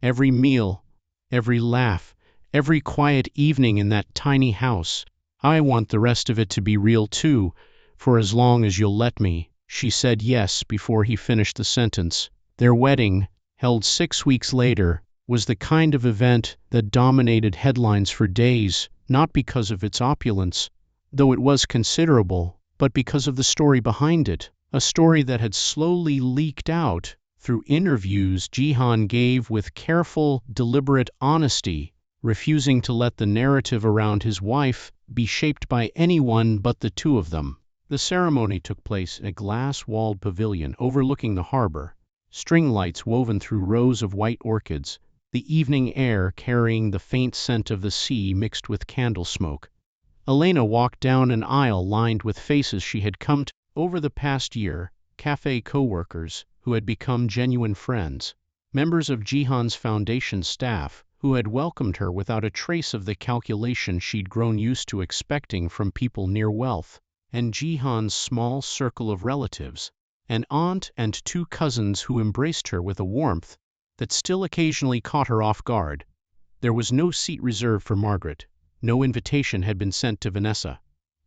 Every meal, every laugh, every quiet evening in that tiny house. I want the rest of it to be real too, for as long as you'll let me. She said yes before he finished the sentence. Their wedding, held 6 weeks later, was the kind of event that dominated headlines for days, not because of its opulence, though it was considerable, but because of the story behind it, a story that had slowly leaked out through interviews Jihan gave with careful, deliberate honesty, refusing to let the narrative around his wife be shaped by anyone but the two of them. The ceremony took place in a glass-walled pavilion overlooking the harbor, string lights woven through rows of white orchids, the evening air carrying the faint scent of the sea mixed with candle smoke. Elena walked down an aisle lined with faces she had come to over the past year, cafe co-workers who had become genuine friends, members of Jihan's foundation staff who had welcomed her without a trace of the calculation she'd grown used to expecting from people near wealth, and Jihan's small circle of relatives, an aunt and 2 cousins who embraced her with a warmth that still occasionally caught her off guard. There was no seat reserved for Margaret. No invitation had been sent to Vanessa.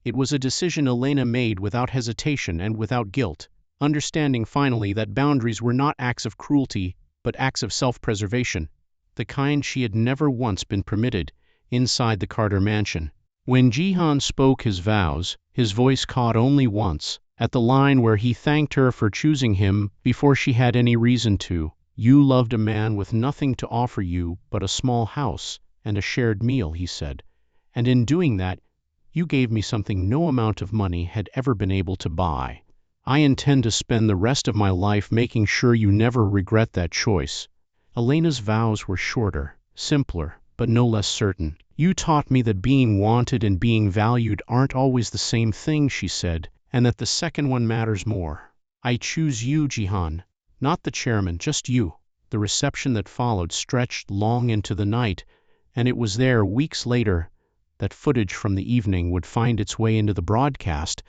It was a decision Elena made without hesitation and without guilt, understanding finally that boundaries were not acts of cruelty, but acts of self-preservation, the kind she had never once been permitted inside the Carter mansion. When Jihan spoke his vows, his voice caught only once, at the line where he thanked her for choosing him before she had any reason to. You loved a man with nothing to offer you but a small house and a shared meal, he said. And in doing that, you gave me something no amount of money had ever been able to buy. I intend to spend the rest of my life making sure you never regret that choice. Elena's vows were shorter, simpler, but no less certain. You taught me that being wanted and being valued aren't always the same thing, she said, and that the second one matters more. I choose you, Jihan, not the chairman, just you. The reception that followed stretched long into the night, and it was there, weeks later, that footage from the evening would find its way into the broadcast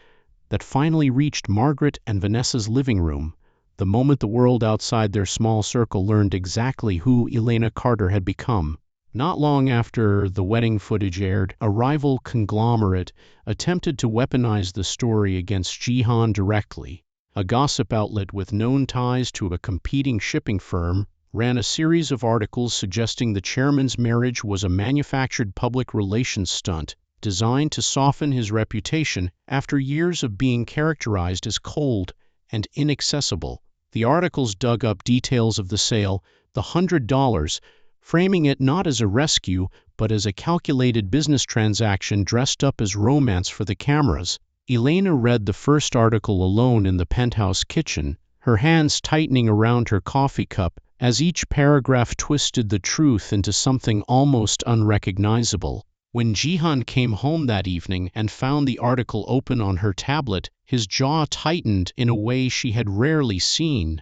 that finally reached Margaret and Vanessa's living room, the moment the world outside their small circle learned exactly who Elena Carter had become. Not long after the wedding footage aired, a rival conglomerate attempted to weaponize the story against Jihan directly. A gossip outlet with known ties to a competing shipping firm ran a series of articles suggesting the chairman's marriage was a manufactured public relations stunt designed to soften his reputation after years of being characterized as cold and inaccessible. The articles dug up details of the sale, the $100, framing it not as a rescue but as a calculated business transaction dressed up as romance for the cameras. Elena read the first article alone in the penthouse kitchen, her hands tightening around her coffee cup as each paragraph twisted the truth into something almost unrecognizable. When Jihan came home that evening and found the article open on her tablet, his jaw tightened in a way she had rarely seen.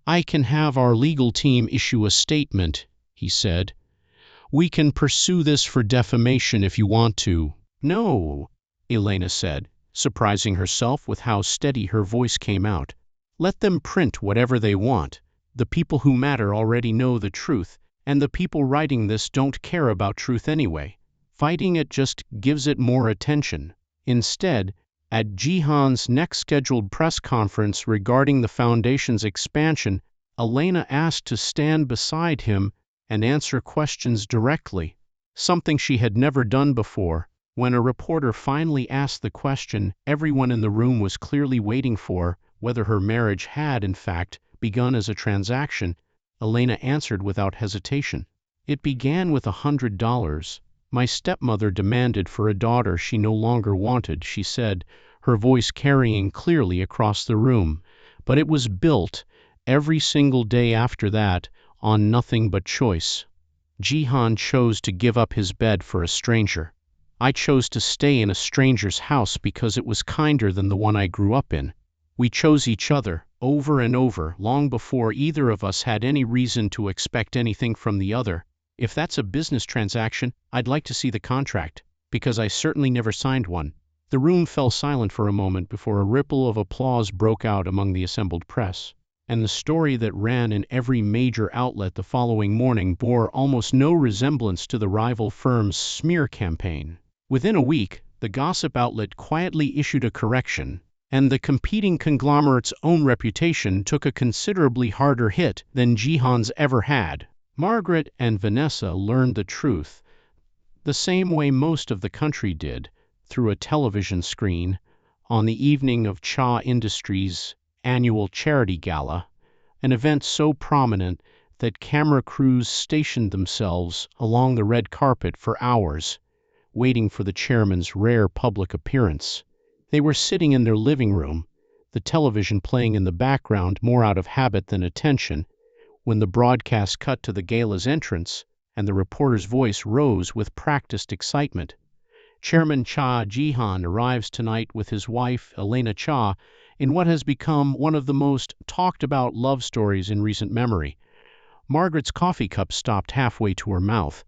"I can have our legal team issue a statement," he said. "We can pursue this for defamation if you want to." "No," Elena said, surprising herself with how steady her voice came out. "Let them print whatever they want. The people who matter already know the truth, and the people writing this don't care about truth anyway. Fighting it just gives it more attention." Instead, at Jihan's next scheduled press conference regarding the foundation's expansion, Elena asked to stand beside him and answer questions directly, something she had never done before. When a reporter finally asked the question everyone in the room was clearly waiting for, whether her marriage had, in fact, begun as a transaction, Elena answered without hesitation. "It began with $100. My stepmother demanded for a daughter she no longer wanted," she said, her voice carrying clearly across the room. "But it was built, every single day after that, on nothing but choice. Jihan chose to give up his bed for a stranger. I chose to stay in a stranger's house because it was kinder than the one I grew up in. We chose each other, over and over, long before either of us had any reason to expect anything from the other. If that's a business transaction, I'd like to see the contract, because I certainly never signed one." The room fell silent for a moment before a ripple of applause broke out among the assembled press. And the story that ran in every major outlet the following morning bore almost no resemblance to the rival firm's smear campaign. Within a week, the gossip outlet quietly issued a correction, and the competing conglomerate's own reputation took a considerably harder hit than Jihan's ever had. Margaret and Vanessa learned the truth, the same way most of the country did, through a television screen, on the evening of Cha Industries' annual charity gala, an event so prominent that camera crews stationed themselves along the red carpet for hours, waiting for the chairman's rare public appearance. They were sitting in their living room, the television playing in the background more out of habit than attention, when the broadcast cut to the gala's entrance, and the reporter's voice rose with practiced excitement. "Chairman Cha Jihan arrives tonight with his wife, Elena Cha, in what has become one of the most talked-about love stories in recent memory." Margaret's coffee cup stopped halfway to her mouth.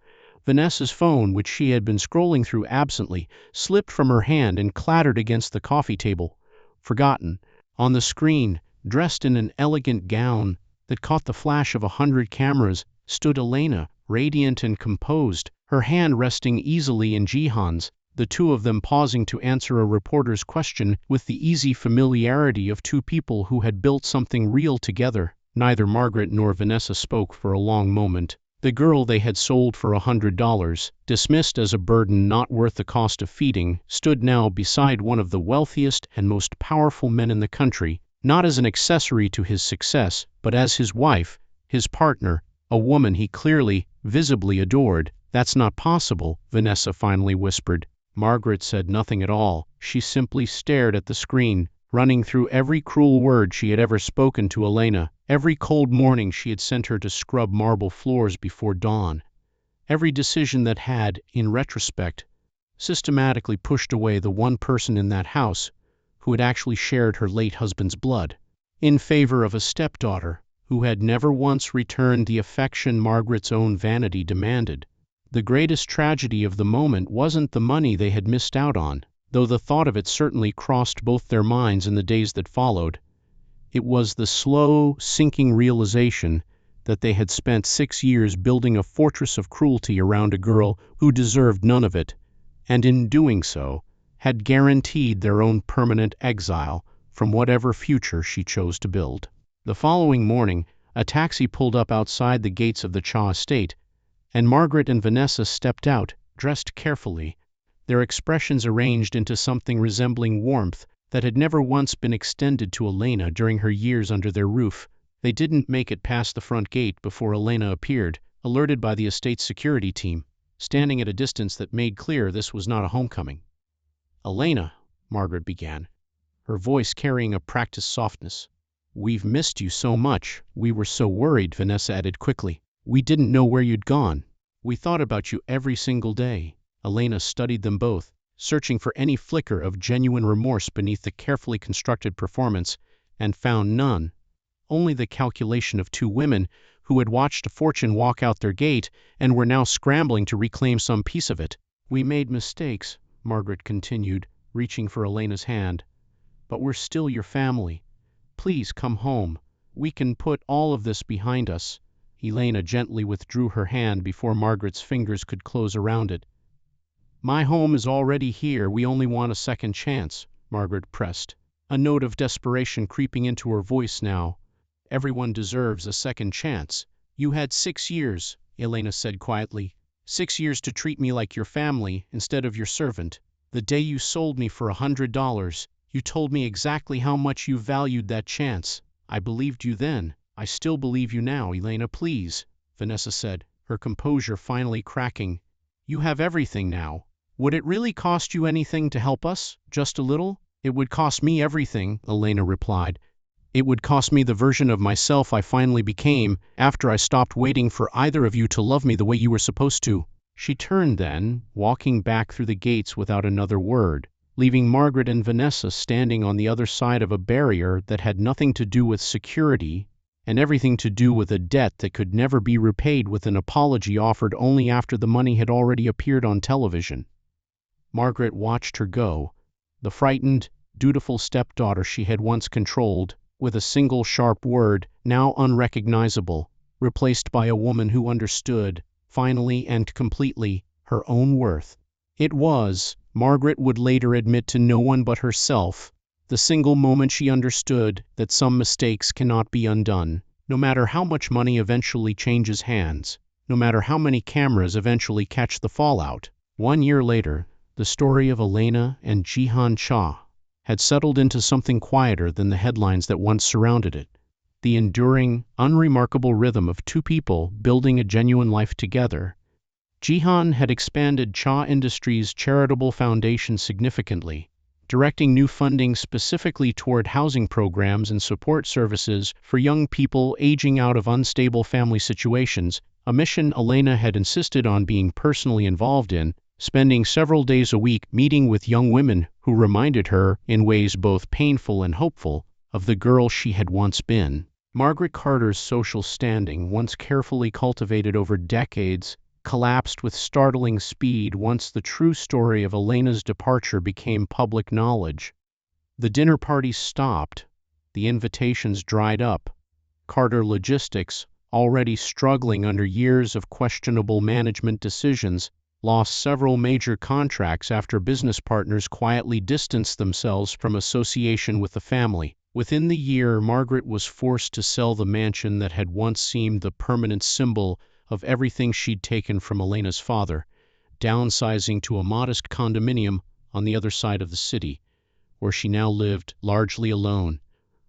Vanessa's phone, which she had been scrolling through absently, slipped from her hand and clattered against the coffee table. Forgotten. On the screen, dressed in an elegant gown that caught the flash of 100 cameras, stood Elena, radiant and composed, her hand resting easily in Jihan's, the two of them pausing to answer a reporter's question with the easy familiarity of two people who had built something real together. Neither Margaret nor Vanessa spoke for a long moment. The girl they had sold for $100, dismissed as a burden not worth the cost of feeding, stood now beside one of the wealthiest and most powerful men in the country, not as an accessory to his success, but as his wife, his partner, a woman he clearly, visibly adored. "That's not possible," Vanessa finally whispered. Margaret said nothing at all. She simply stared at the screen, running through every cruel word she had ever spoken to Elena, every cold morning she had sent her to scrub marble floors before dawn, every decision that had, in retrospect, systematically pushed away the one person in that house who had actually shared her late husband's blood, in favor of a stepdaughter who had never once returned the affection Margaret's own vanity demanded. The greatest tragedy of the moment wasn't the money they had missed out on, though the thought of it certainly crossed both their minds in the days that followed. It was the slow, sinking realization that they had spent 6 years building a fortress of cruelty around a girl who deserved none of it, and in doing so, had guaranteed their own permanent exile from whatever future she chose to build. The following morning, a taxi pulled up outside the gates of the Cha estate, and Margaret and Vanessa stepped out, dressed carefully, their expressions arranged into something resembling warmth that had never once been extended to Elena during her years under their roof. They didn't make it past the front gate before Elena appeared, alerted by the estate's security team, standing at a distance that made clear this was not a homecoming. "Elena," Margaret began, her voice carrying a practiced softness. "We've missed you so much. We were so worried," Vanessa added quickly. "We didn't know where you'd gone. We thought about you every single day." Elena studied them both, searching for any flicker of genuine remorse beneath the carefully constructed performance, and found none. Only the calculation of two women who had watched a fortune walk out their gate and were now scrambling to reclaim some piece of it. "We made mistakes," Margaret continued, reaching for Elena's hand. "But we're still your family. Please come home. We can put all of this behind us." Elena gently withdrew her hand before Margaret's fingers could close around it. "My home is already here. We only want a second chance," Margaret pressed, a note of desperation creeping into her voice now. "Everyone deserves a second chance." "You had 6 years," Elena said quietly. 6 years to treat me like your family instead of your servant. The day you sold me for $100, you told me exactly how much you valued that chance. I believed you then. I still believe you now." "Elena, please," Vanessa said, her composure finally cracking. "You have everything now. Would it really cost you anything to help us? Just a little?" "It would cost me everything," Elena replied. "It would cost me the version of myself I finally became after I stopped waiting for either of you to love me the way you were supposed to." She turned then, walking back through the gates without another word, leaving Margaret and Vanessa standing on the other side of a barrier that had nothing to do with security and everything to do with a debt that could never be repaid, with an apology offered only after the money had already appeared on television. Margaret watched her go, the frightened, dutiful stepdaughter she had once controlled, with a single sharp word, now unrecognizable, replaced by a woman who understood, finally and completely, her own worth. It was, Margaret would later admit to no one but herself, the single moment she understood that some mistakes cannot be undone, no matter how much money eventually changes hands, no matter how many cameras eventually catch the fallout. 1 year later, the story of Elena and Jihan Cha had settled into something quieter than the headlines that once surrounded it. The enduring, unremarkable rhythm of two people building a genuine life together. Jihan had expanded Cha Industries' charitable foundation significantly, directing new funding specifically toward housing programs and support services for young people aging out of unstable family situations, a mission Elena had insisted on being personally involved in, spending several days a week meeting with young women who reminded her, in ways both painful and hopeful, of the girl she had once been. Margaret Carter's social standing, once carefully cultivated over decades, collapsed with startling speed once the true story of Elena's departure became public knowledge. The dinner parties stopped, the invitations dried up. Carter Logistics, already struggling under years of questionable management decisions, lost several major contracts after business partners quietly distanced themselves from association with the family. Within the year, Margaret was forced to sell the mansion that had once seemed the permanent symbol of everything she'd taken from Elena's father, downsizing to a modest condominium on the other side of the city, where she now lived largely alone,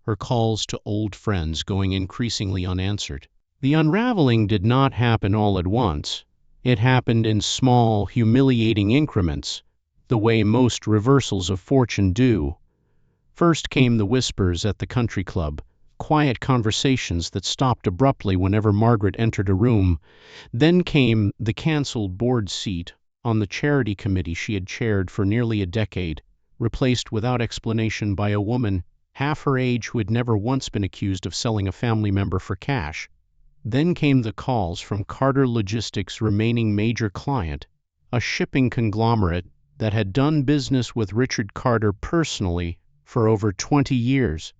her calls to old friends going increasingly unanswered. The unraveling did not happen all at once. It happened in small, humiliating increments, the way most reversals of fortune do. First came the whispers at the country club, quiet conversations that stopped abruptly whenever Margaret entered a room. Then came the canceled board seat on the charity committee she had chaired for nearly a decade, replaced without explanation by a woman half her age who had never once been accused of selling a family member for cash. Then came the calls from Carter Logistics' remaining major client, a shipping conglomerate that had done business with Richard Carter personally for over 20 years.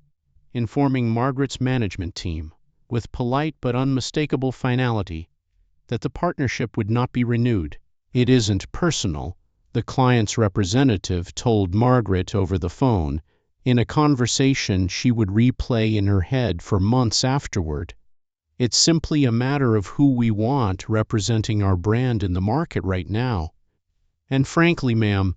informing Margaret's management team, with polite but unmistakable finality, that the partnership would not be renewed. "It isn't personal," the client's representative told Margaret over the phone, in a conversation she would replay in her head for months afterward. "It's simply a matter of who we want representing our brand in the market right now. And frankly, ma'am,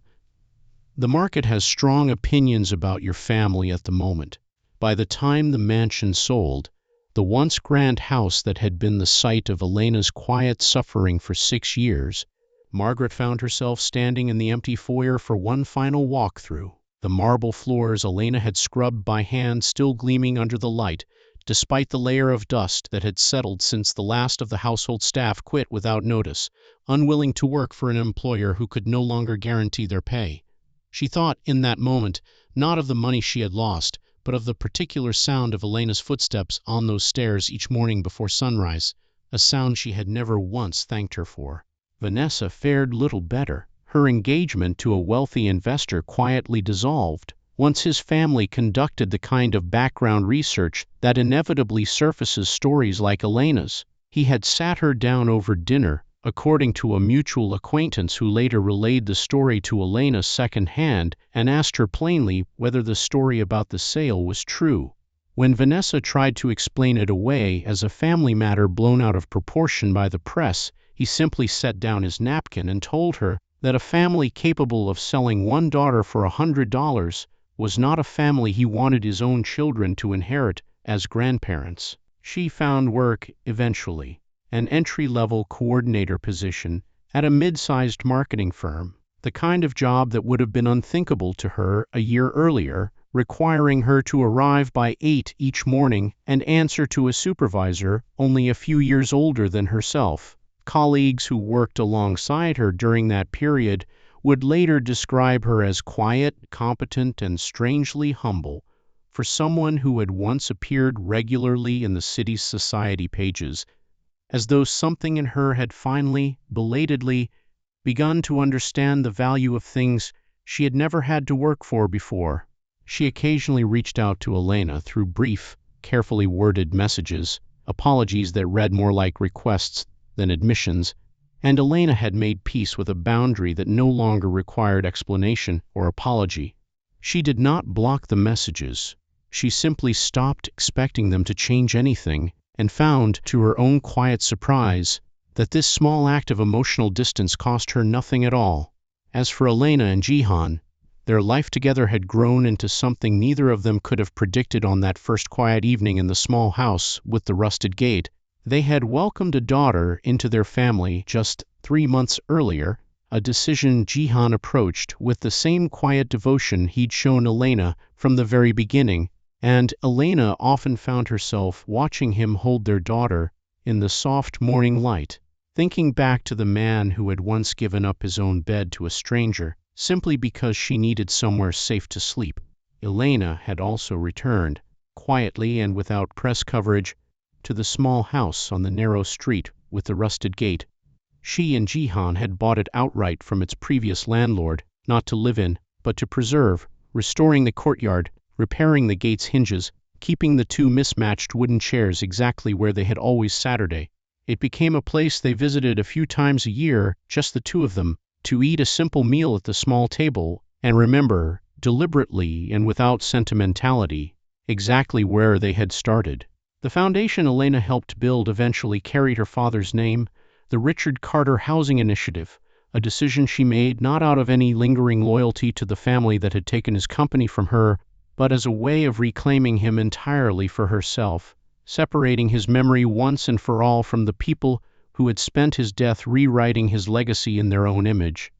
the market has strong opinions about your family at the moment." By the time the mansion sold, the once grand house that had been the site of Elena's quiet suffering for 6 years, Margaret found herself standing in the empty foyer for one final walk-through. The marble floors Elena had scrubbed by hand still gleaming under the light, despite the layer of dust that had settled since the last of the household staff quit without notice, unwilling to work for an employer who could no longer guarantee their pay. She thought, in that moment, not of the money she had lost, but of the particular sound of Elena's footsteps on those stairs each morning before sunrise, a sound she had never once thanked her for. Vanessa fared little better. Her engagement to a wealthy investor quietly dissolved once his family conducted the kind of background research that inevitably surfaces stories like Elena's. He had sat her down over dinner, according to a mutual acquaintance who later relayed the story to Elena second-hand, and asked her plainly whether the story about the sale was true. When Vanessa tried to explain it away as a family matter blown out of proportion by the press, he simply set down his napkin and told her that a family capable of selling one daughter for $100 was not a family he wanted his own children to inherit as grandparents. She found work eventually, an entry-level coordinator position at a mid-sized marketing firm, the kind of job that would have been unthinkable to her a year earlier, requiring her to arrive by 8 each morning and answer to a supervisor only a few years older than herself. Colleagues who worked alongside her during that period would later describe her as quiet, competent, and strangely humble. For someone who had once appeared regularly in the city's society pages, as though something in her had finally, belatedly, begun to understand the value of things she had never had to work for before. She occasionally reached out to Elena through brief, carefully worded messages, apologies that read more like requests than admissions, and Elena had made peace with a boundary that no longer required explanation or apology. She did not block the messages. She simply stopped expecting them to change anything, and found, to her own quiet surprise, that this small act of emotional distance cost her nothing at all. As for Elena and Jihan, their life together had grown into something neither of them could have predicted on that first quiet evening in the small house with the rusted gate. They had welcomed a daughter into their family just 3 months earlier, a decision Jihan approached with the same quiet devotion he'd shown Elena from the very beginning, and Elena often found herself watching him hold their daughter in the soft morning light, thinking back to the man who had once given up his own bed to a stranger simply because she needed somewhere safe to sleep. Elena had also returned, quietly and without press coverage, to the small house on the narrow street with the rusted gate. She and Jihan had bought it outright from its previous landlord, not to live in, but to preserve, restoring the courtyard, repairing the gate's hinges, keeping the 2 mismatched wooden chairs exactly where they had always Saturday. It became a place they visited a few times a year, just the 2 of them, to eat a simple meal at the small table, and remember, deliberately and without sentimentality, exactly where they had started. The foundation Elena helped build eventually carried her father's name, the Richard Carter Housing Initiative, a decision she made not out of any lingering loyalty to the family that had taken his company from her, but as a way of reclaiming him entirely for herself, separating his memory once and for all from the people who had spent his death rewriting his legacy in their own image.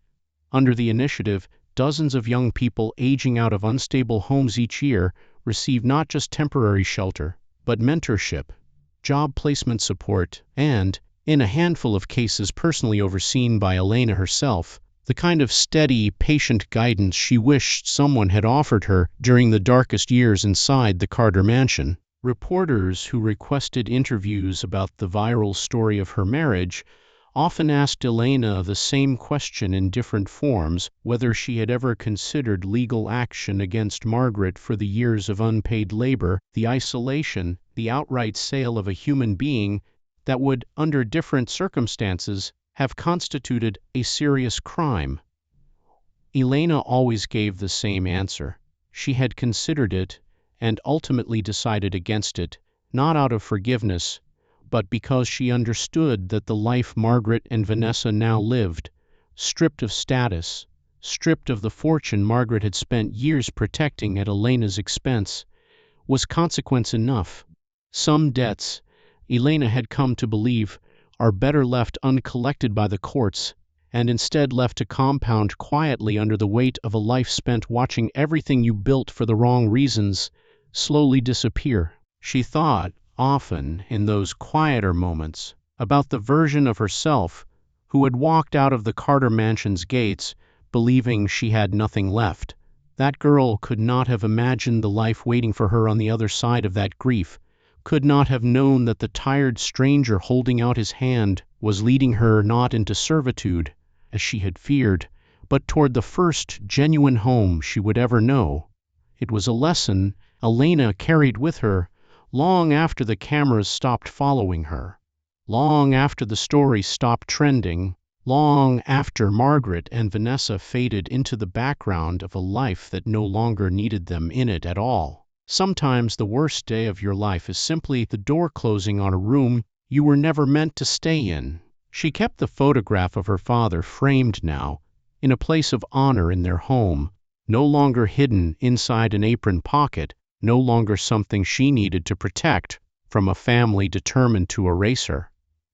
Under the initiative, dozens of young people aging out of unstable homes each year receive not just temporary shelter, but mentorship, job placement support, and, in a handful of cases personally overseen by Elena herself, the kind of steady, patient guidance she wished someone had offered her during the darkest years inside the Carter mansion. Reporters who requested interviews about the viral story of her marriage often asked Elena the same question in different forms, whether she had ever considered legal action against Margaret for the years of unpaid labor, the isolation, the outright sale of a human being that would, under different circumstances, have constituted a serious crime. Elena always gave the same answer. She had considered it and ultimately decided against it, not out of forgiveness, but because she understood that the life Margaret and Vanessa now lived, stripped of status, stripped of the fortune Margaret had spent years protecting at Elena's expense, was consequence enough. Some debts, Elena had come to believe, are better left uncollected by the courts and instead left to compound quietly under the weight of a life spent watching everything you built for the wrong reasons slowly disappear. She thought, often in those quieter moments, about the version of herself who had walked out of the Carter mansion's gates believing she had nothing left. That girl could not have imagined the life waiting for her on the other side of that grief, could not have known that the tired stranger holding out his hand was leading her not into servitude, as she had feared, but toward the first genuine home she would ever know. It was a lesson Elena carried with her long after the cameras stopped following her, long after the story stopped trending, long after Margaret and Vanessa faded into the background of a life that no longer needed them in it at all. Sometimes the worst day of your life is simply the door closing on a room you were never meant to stay in. She kept the photograph of her father framed now, in a place of honor in their home, no longer hidden inside an apron pocket, no longer something she needed to protect from a family determined to erase her.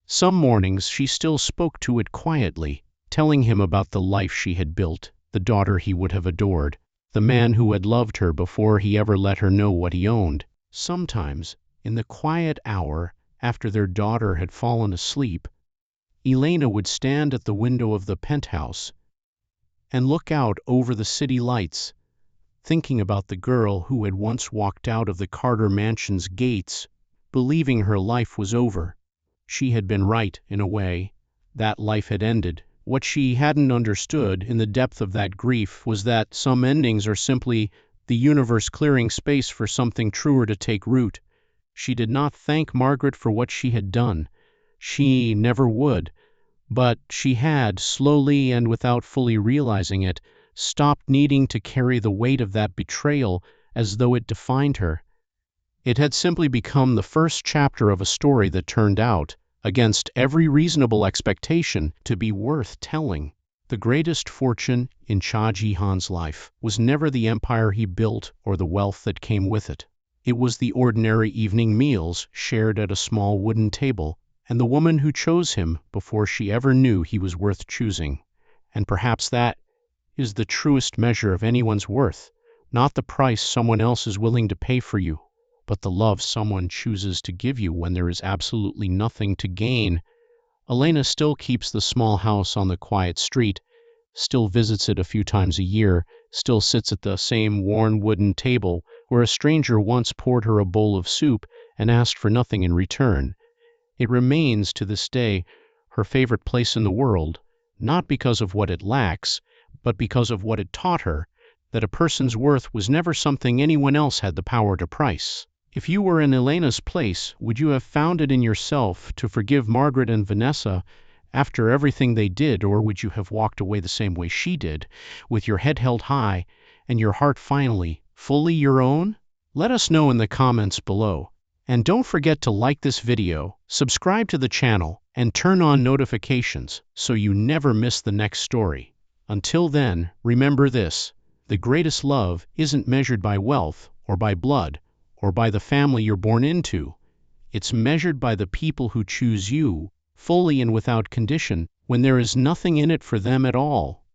Some mornings she still spoke to it quietly, telling him about the life she had built, the daughter he would have adored, the man who had loved her before he ever let her know what he owned. Sometimes, in the quiet hour after their daughter had fallen asleep, Elena would stand at the window of the penthouse and look out over the city lights, thinking about the girl who had once walked out of the Carter mansion's gates, believing her life was over. She had been right, in a way. That life had ended. What she hadn't understood in the depth of that grief was that some endings are simply the universe clearing space for something truer to take root. She did not thank Margaret for what she had done. She never would. But she had, slowly and without fully realizing it, stopped needing to carry the weight of that betrayal as though it defined her. It had simply become the first chapter of a story that turned out, against every reasonable expectation, to be worth telling. The greatest fortune in Cha Jihan's life was never the empire he built or the wealth that came with it. It was the ordinary evening meals shared at a small wooden table, and the woman who chose him before she ever knew he was worth choosing. And perhaps that is the truest measure of anyone's worth, not the price someone else is willing to pay for you, but the love someone chooses to give you when there is absolutely nothing to gain. Elena still keeps the small house on the quiet street, still visits it a few times a year, still sits at the same worn wooden table where a stranger once poured her a bowl of soup and asked for nothing in return. It remains to this day her favorite place in the world, not because of what it lacks, but because of what it taught her, that a person's worth was never something anyone else had the power to price. If you were in Elena's place, would you have found it in yourself to forgive Margaret and Vanessa after everything they did, or would you have walked away the same way she did, with your head held high and your heart finally, fully your own? Let us know in the comments below. And don't forget to like this video, subscribe to the channel, and turn on notifications so you never miss the next story. Until then, remember this: the greatest love isn't measured by wealth or by blood or by the family you're born into. It's measured by the people who choose you, fully and without condition, when there is nothing in it for them at all.